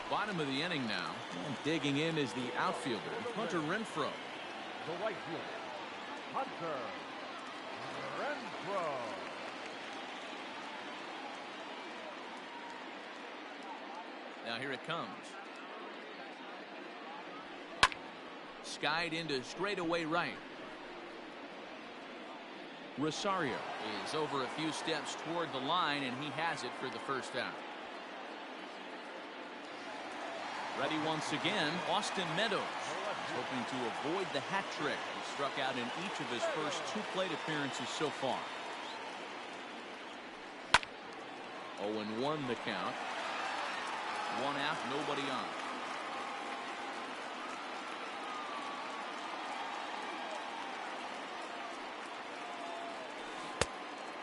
Bottom of the inning now. And digging in is the outfielder, Hunter Renfroe. The right fielder, Hunter Renfroe. Now here it comes. Skied into straightaway right. Rosario is over a few steps toward the line, and he has it for the first out. Ready once again, Austin Meadows. He's hoping to avoid the hat trick. He struck out in each of his first 2 plate appearances so far. 0-1 the count. 1 out, nobody on.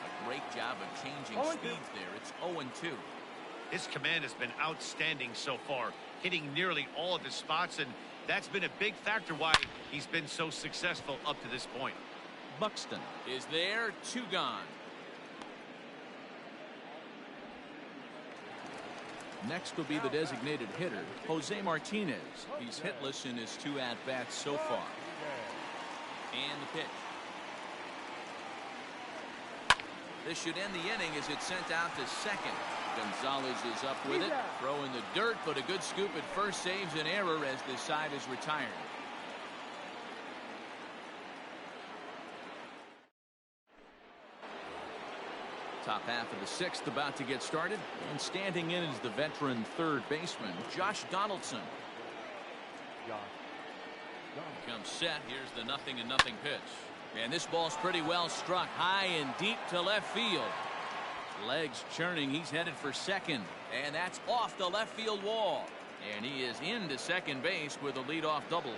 A great job of changing speeds there. It's 0-2. His command has been outstanding so far, hitting nearly all of his spots, and that's been a big factor why he's been so successful up to this point. Buxton is there, 2 gone. Next will be the designated hitter, Jose Martinez. He's hitless in his 2 at-bats so far. And the pitch. This should end the inning as it's sent out to second. Gonzalez is up with it. Throw in the dirt, but a good scoop at first saves an error as the side is retired. Top half of the 6th about to get started. And standing in is the veteran third baseman, Josh Donaldson. Comes set. Here's the 0-0 pitch. And this ball's pretty well struck high and deep to left field. Legs churning. He's headed for second. And that's off the left field wall. And he is into second base with a leadoff double.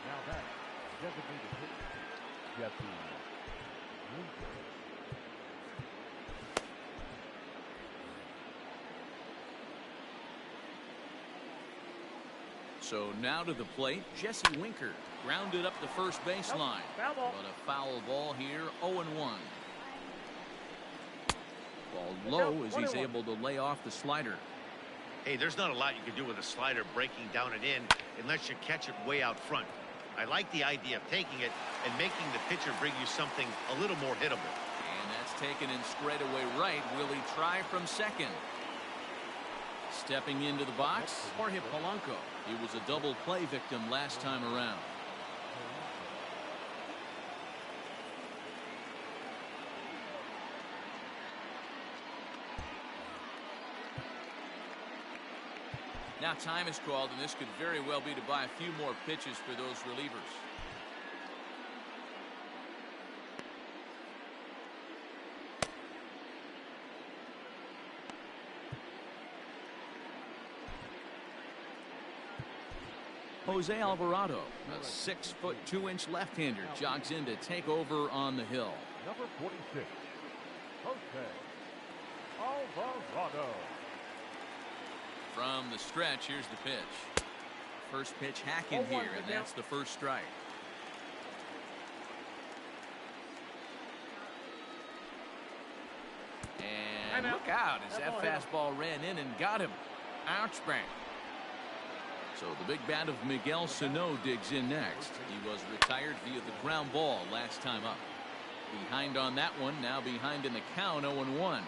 Now that designated hitter, Jesse Winker. So now to the plate, Jesse Winker grounded up the first baseline. Foul ball. But a foul ball here, 0-1. Ball low as he's able to lay off the slider. Hey, there's not a lot you can do with a slider breaking down and in unless you catch it way out front. I like the idea of taking it and making the pitcher bring you something a little more hittable. And that's taken in straightaway right. Will he try from second? Stepping into the box, Jorge Polanco. He was a double play victim last time around. Now time is called, and this could very well be to buy a few more pitches for those relievers. Jose Alvarado, a 6'2" left-hander, jogs in to take over on the hill. Number 46, Jose Alvarado. From the stretch, here's the pitch. First pitch hacking here, and that's the first strike. And look out as that fastball ran in and got him. Ouch bang. So the big bat of Miguel Sano digs in next. He was retired via the ground ball last time up. Behind on that one, now behind in the count, 0-1. And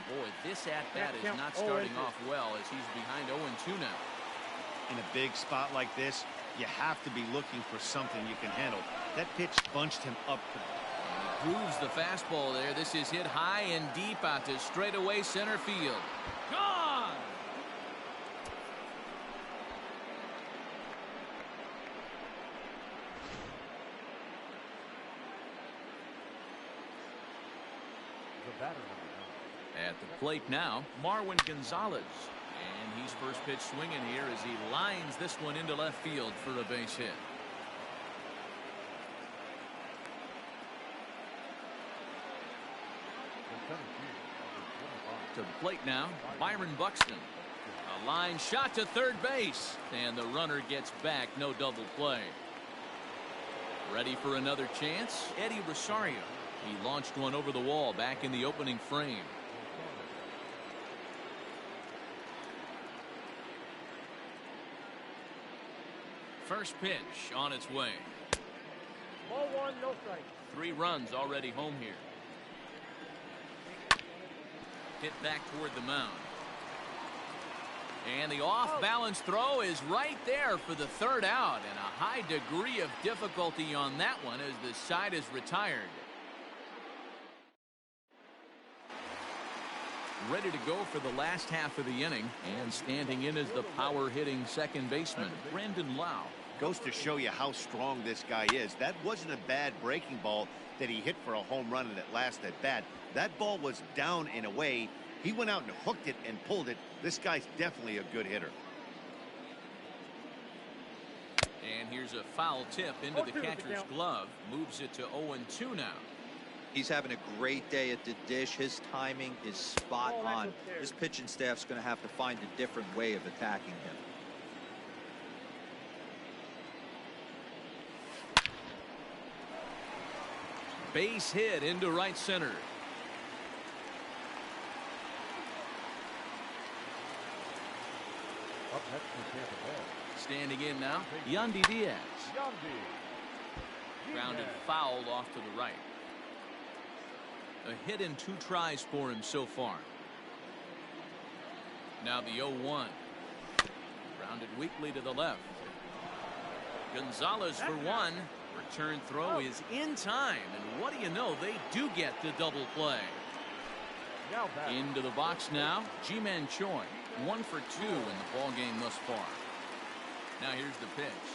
boy, this at-bat is not starting off well as he's behind 0-2 now. In a big spot like this, you have to be looking for something you can handle. That pitch bunched him up. He grooves the fastball there. This is hit high and deep out to straightaway center field. Gone! The batter number 9. At the plate now, Marwin Gonzalez. And he's first pitch swinging here as he lines this one into left field for a base hit. To the plate now, Byron Buxton. A line shot to third base. And the runner gets back, no double play. Ready for another chance? Eddie Rosario. He launched one over the wall back in the opening frame. First pitch on its way. Ball one, no strike. 3 runs already home here. Hit back toward the mound. And the off-balance throw is right there for the third out. And a high degree of difficulty on that one as the side is retired. Ready to go for the last half of the inning. And standing in is the power-hitting second baseman, Brandon Lau. Goes to show you how strong this guy is. That wasn't a bad breaking ball that he hit for a home run in that last at bat. That ball was down and away. He went out and hooked it and pulled it. This guy's definitely a good hitter. And here's a foul tip into the catcher's glove. Moves it to 0-2 now. He's having a great day at the dish. His timing is spot on. His pitching staff's going to have to find a different way of attacking him. Base hit into right center. Up next for Tampa Bay. Standing in now, Yandy Diaz. Grounded foul off to the right. A hit in 2 tries for him so far. Now the 0-1. Grounded weakly to the left. Gonzalez for one. Return throw is in time. And what do you know? They do get the double play. Into the box now, Ji-Man Choi. 1 for 2 in the ball game thus far. Now here's the pitch.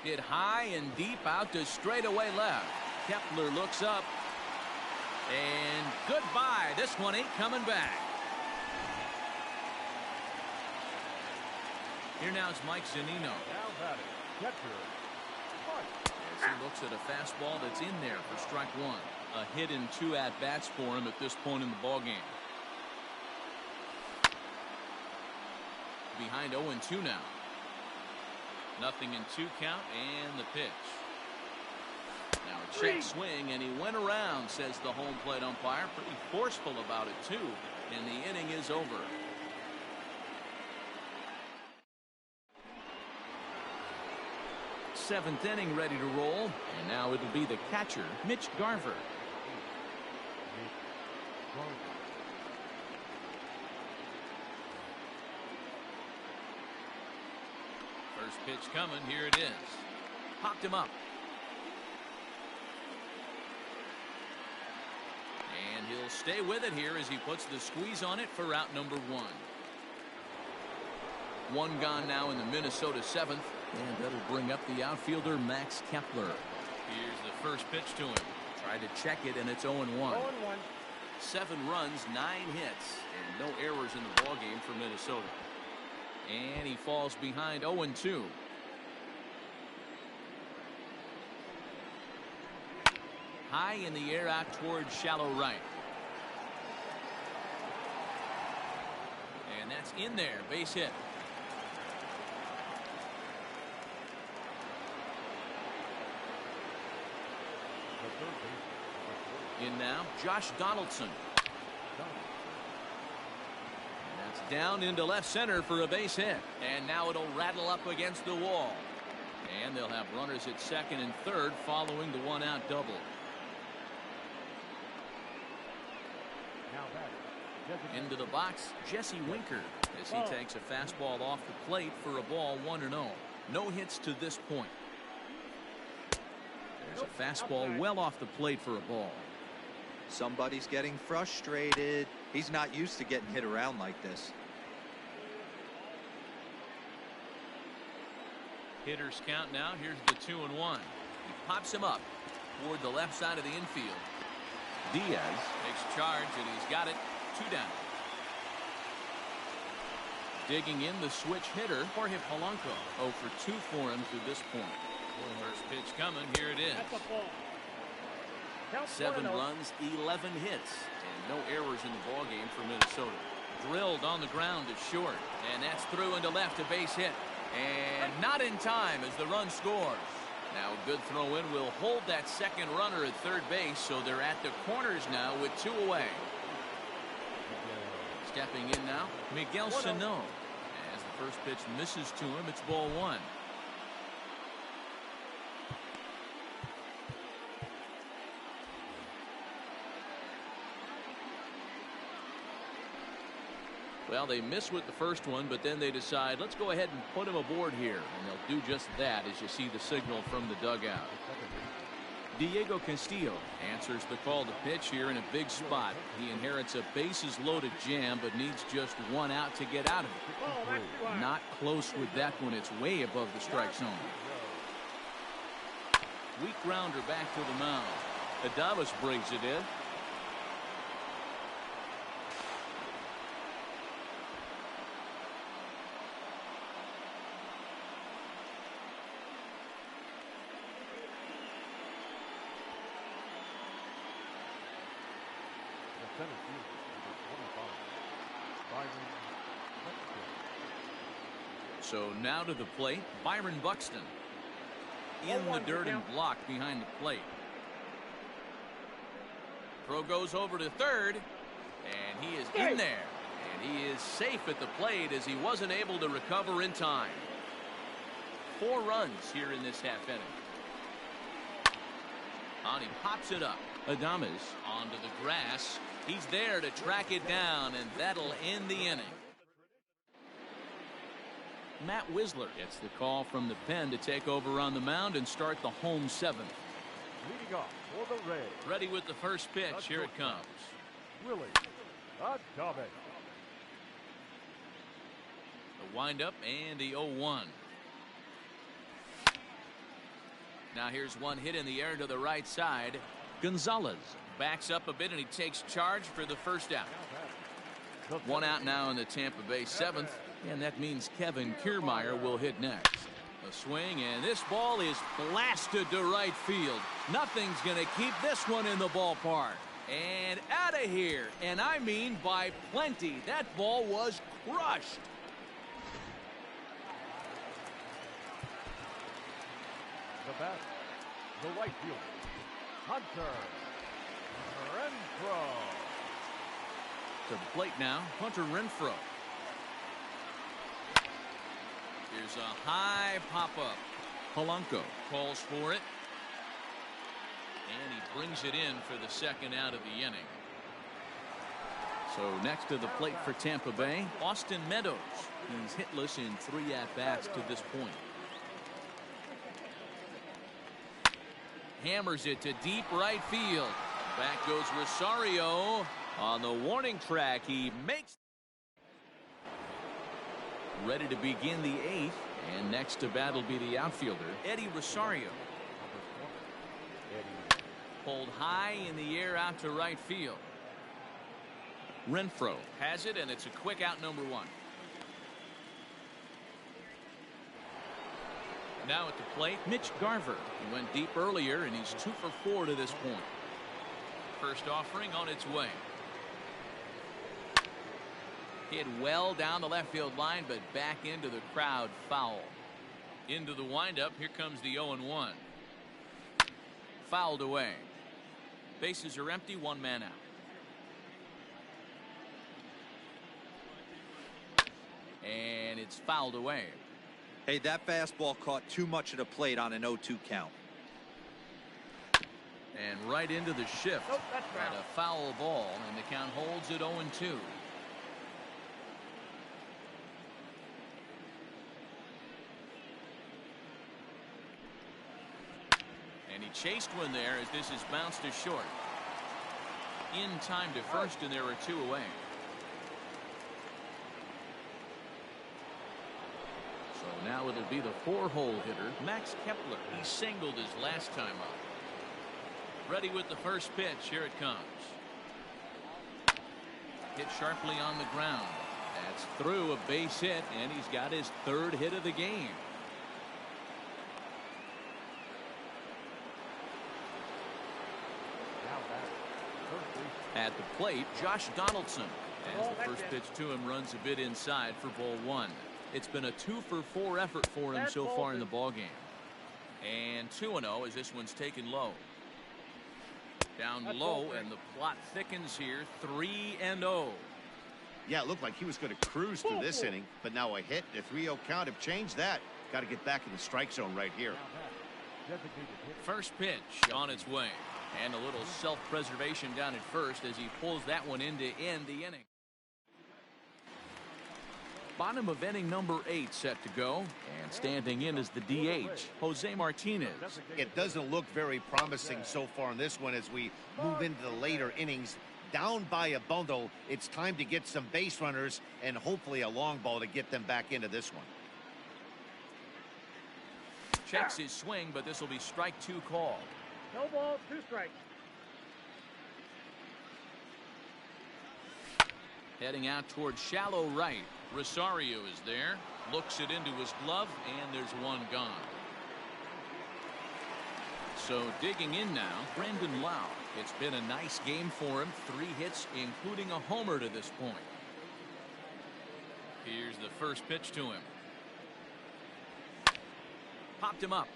Hit high and deep out to straightaway left. Kepler looks up. And goodbye. This one ain't coming back. Here now is Mike Zunino. As he looks at a fastball that's in there for strike 1. A hit in 2 at-bats for him at this point in the ball game. Behind 0-2 now. Nothing in 2 count and the pitch. Now a check swing and he went around, says the home plate umpire. Pretty forceful about it too. And the inning is over. Seventh inning ready to roll. And now it'll be the catcher, Mitch Garver. First pitch coming. Here it is. Popped him up. And he'll stay with it here as he puts the squeeze on it for out number 1. 1 gone now in the Minnesota 7th. And that'll bring up the outfielder, Max Kepler. Here's the first pitch to him. Tried to check it, and it's 0-1. 7 runs, 9 hits, and no errors in the ball game for Minnesota. And he falls behind 0-2. High in the air out towards shallow right. And that's in there. Base hit. In now, Josh Donaldson. And that's down into left center for a base hit. And now it'll rattle up against the wall. And they'll have runners at second and third following the 1-out double. Into the box, Jesse Winker, as he takes a fastball off the plate for a ball 1-0. No hits to this point. There's a fastball well off the plate for a ball. Somebody's getting frustrated. He's not used to getting hit around like this. Hitters count now. Here's the 2-1. He pops him up toward the left side of the infield. Diaz takes charge, and he's got it. 2 down. Digging in the switch hitter, Jorge Polanco. 0 for 2 for him to this point. First pitch coming. Here it is. 7 runs, 11 hits, and no errors in the ball game for Minnesota. Drilled on the ground to short, and that's through into left, a base hit, and not in time as the run scores. Now a good throw in will hold that second runner at third base, so they're at the corners now with 2 away. Stepping in now, Miguel Sano. As the first pitch misses to him, it's ball 1. Well, they miss with the first one, but then they decide, let's go ahead and put him aboard here. And they'll do just that as you see the signal from the dugout. Diego Castillo answers the call to pitch here in a big spot. He inherits a bases-loaded jam, but needs just 1 out to get out of it. Not close with that one. It's way above the strike zone. Weak grounder back to the mound. Adames brings it in. So now to the plate, Byron Buxton. In the dirt and blocked behind the plate. Throw goes over to third, and he is in there. And he is safe at the plate as he wasn't able to recover in time. 4 runs here in this half inning. And he pops it up. Adames onto the grass. He's there to track it down, and that'll end the inning. Matt Wisler gets the call from the pen to take over on the mound and start the home 7th. Leading off for the Rays. Ready with the first pitch. Here it comes. Willie Adames. The windup and the 0-1. Now here's one hit in the air to the right side. Gonzalez backs up a bit and he takes charge for the first out. 1 out now in the Tampa Bay 7th, and that means Kevin Kiermaier will hit next. A swing, and this ball is blasted to right field. Nothing's going to keep this one in the ballpark. And out of here, and I mean by plenty. That ball was crushed. The bat, the right fielder, Hunter Renfroe. To the plate now, Hunter Renfroe. Here's a high pop-up. Polanco calls for it. And he brings it in for the second out of the inning. So next to the plate for Tampa Bay, Austin Meadows. He's hitless in 3 at-bats to this point. Hammers it to deep right field. Back goes Rosario. On the warning track, he makes. Ready to begin the 8th, and next to bat will be the outfielder, Eddie Rosario. Pulled high in the air out to right field. Renfro has it, and it's a quick out, number 1. Now at the plate, Mitch Garver. He went deep earlier, and he's 2 for 4 to this point. First offering on its way. Hit well down the left field line, but back into the crowd, foul. Into the windup, here comes the 0-1. Fouled away. Bases are empty, 1 man out. And it's fouled away. Hey, that fastball caught too much of the plate on an 0-2 count. And right into the shift. Nope, that's foul. At a foul ball, and the count holds at 0-2. And he chased one there as this is bounced to short. In time to first, and there are 2 away. So now it'll be the 4-hole hitter, Max Kepler. He singled his last time up. Ready with the first pitch. Here it comes. Hit sharply on the ground. That's through, a base hit, and he's got his 3rd hit of the game. At the plate, Josh Donaldson. As the first pitch to him runs a bit inside for ball 1. It's been a 2 for 4 effort for him so far in the ballgame. And 2-0 as this one's taken low. Down low, and the plot thickens here. 3-0. Yeah, it looked like he was going to cruise through this inning, but now a hit, a 3-0 count have changed that. Got to get back in the strike zone right here. First pitch on its way. And a little self-preservation down at first as he pulls that one in to end the inning. Bottom of inning number 8 set to go, and standing in is the DH, Jose Martinez. It doesn't look very promising so far in this one as we move into the later innings. Down by a bundle, it's time to get some base runners and hopefully a long ball to get them back into this one. Checks his swing, but this will be strike 2 called. No ball, 2 strikes. Heading out towards shallow right. Rosario is there. Looks it into his glove, and there's 1 gone. So digging in now, Brandon Lau. It's been a nice game for him. 3 hits, including a homer to this point. Here's the first pitch to him. Popped him up.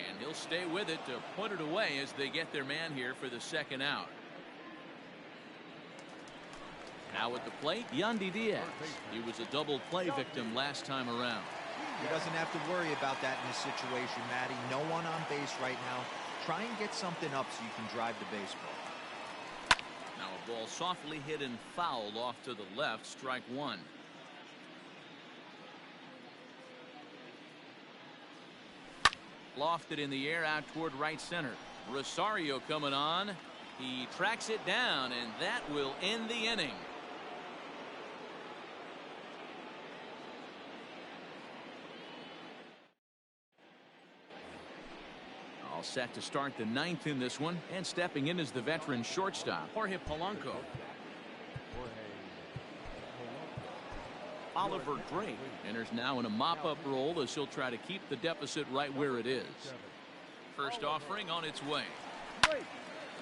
And he'll stay with it to put it away as they get their man here for the 2nd out. Now at the plate, Yandy Diaz. He was a double play victim last time around. He doesn't have to worry about that in this situation, Matty. No one on base right now. Try and get something up so you can drive the baseball. Now a ball softly hit and fouled off to the left. Strike 1. Lofted in the air out toward right center. Rosario coming on. He tracks it down, and that will end the inning. All set to start the 9th in this one, and stepping in is the veteran shortstop, Jorge Polanco. Oliver Drake enters now in a mop-up role as he'll try to keep the deficit right where it is. First offering on its way.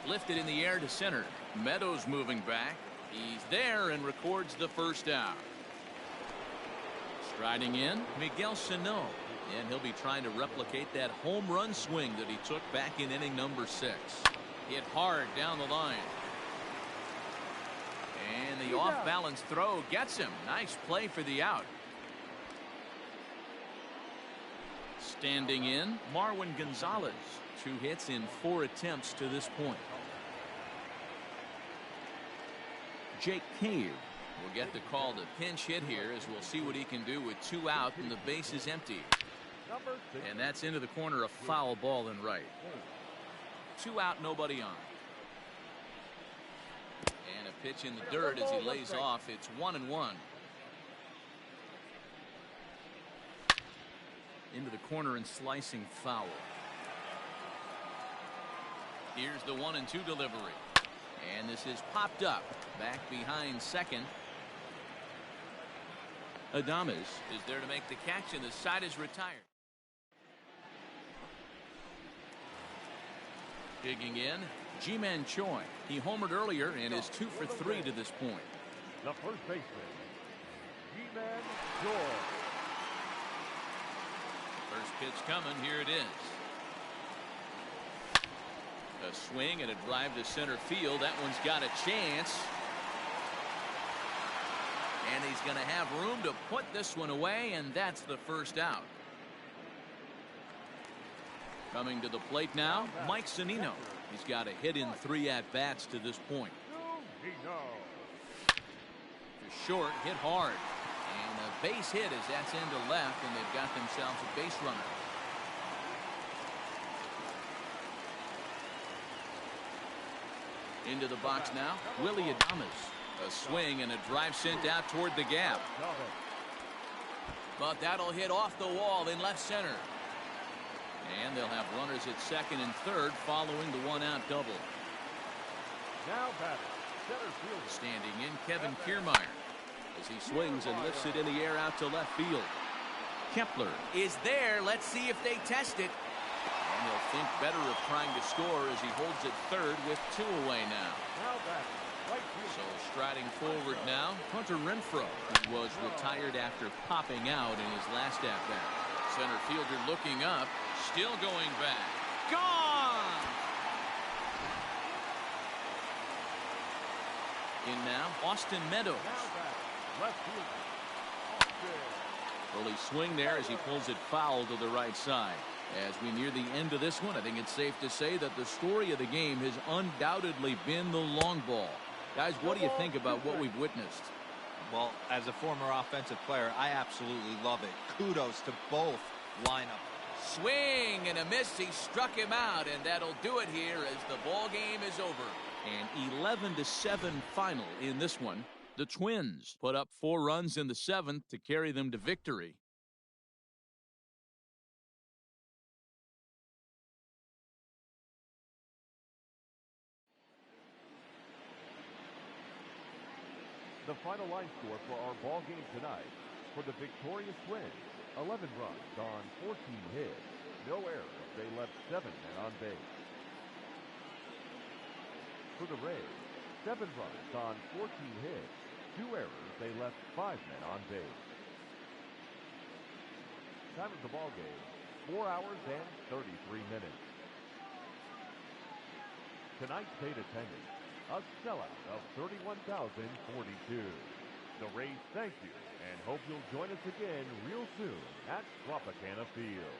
Lifted in the air to center. Meadows moving back. He's there and records the first out. Striding in, Miguel Sano. And he'll be trying to replicate that home run swing that he took back in inning number 6. Hit hard down the line. And the off-balance throw gets him. Nice play for the out. Standing in, Marwin Gonzalez. 2 hits in 4 attempts to this point. Jake Cave will get the call to pinch hit here as we'll see what he can do with 2 out and the base is empty. And that's into the corner, a foul ball and right. 2 out, nobody on. And a pitch in the dirt as he lays off. It's 1-1. Into the corner and slicing foul. Here's the 1-2 delivery. And this is popped up back behind second. Adames is there to make the catch, and the side is retired. Digging in, Ji-Man Choi. He homered earlier and is 2 for 3 to this point. The first baseman, Ji-Man Choi. First pitch coming. Here it is. A swing and a drive to center field. That one's got a chance. And he's going to have room to put this one away, and that's the first out. Coming to the plate now, Mike Zunino. He's got a hit in 3 at-bats to this point. To short, hit hard. And a base hit as that's into left, and they've got themselves a base runner. Into the box now, Willie Adames. A swing and a drive sent out toward the gap. But that'll hit off the wall in left center. And they'll have runners at second and third following the 1-out double. Now batting, center fielder. Standing in, Kevin Kiermaier, as he swings and lifts it in the air out to left field. Kepler is there. Let's see if they test it. And they'll think better of trying to score as he holds it third with 2 away now. Now batting, right fielder. So striding forward now, Hunter Renfroe, who was retired after popping out in his last at-bat. Center fielder looking up, still going back. Gone! In now, Austin Meadows. Now batting, left fielder. Austin. Early swing there as he pulls it foul to the right side. As we near the end of this one, I think it's safe to say that the story of the game has undoubtedly been the long ball. Guys, what do you think about what we've witnessed? Well, as a former offensive player, I absolutely love it. Kudos to both lineups. Swing and a miss. He struck him out, and that'll do it here as the ball game is over. An 11-7 final in this one. The Twins put up 4 runs in the 7th to carry them to victory. The final line score for our ball game tonight: for the victorious Twins, 11 runs on 14 hits, no errors. They left 7 men on base. For the Rays, 7 runs on 14 hits, 2 errors. They left 5 men on base. Time of the ball game, 4 hours and 33 minutes. Tonight's paid attendance, a sellout of 31,042. The Rays thank you and hope you'll join us again real soon at Tropicana Field.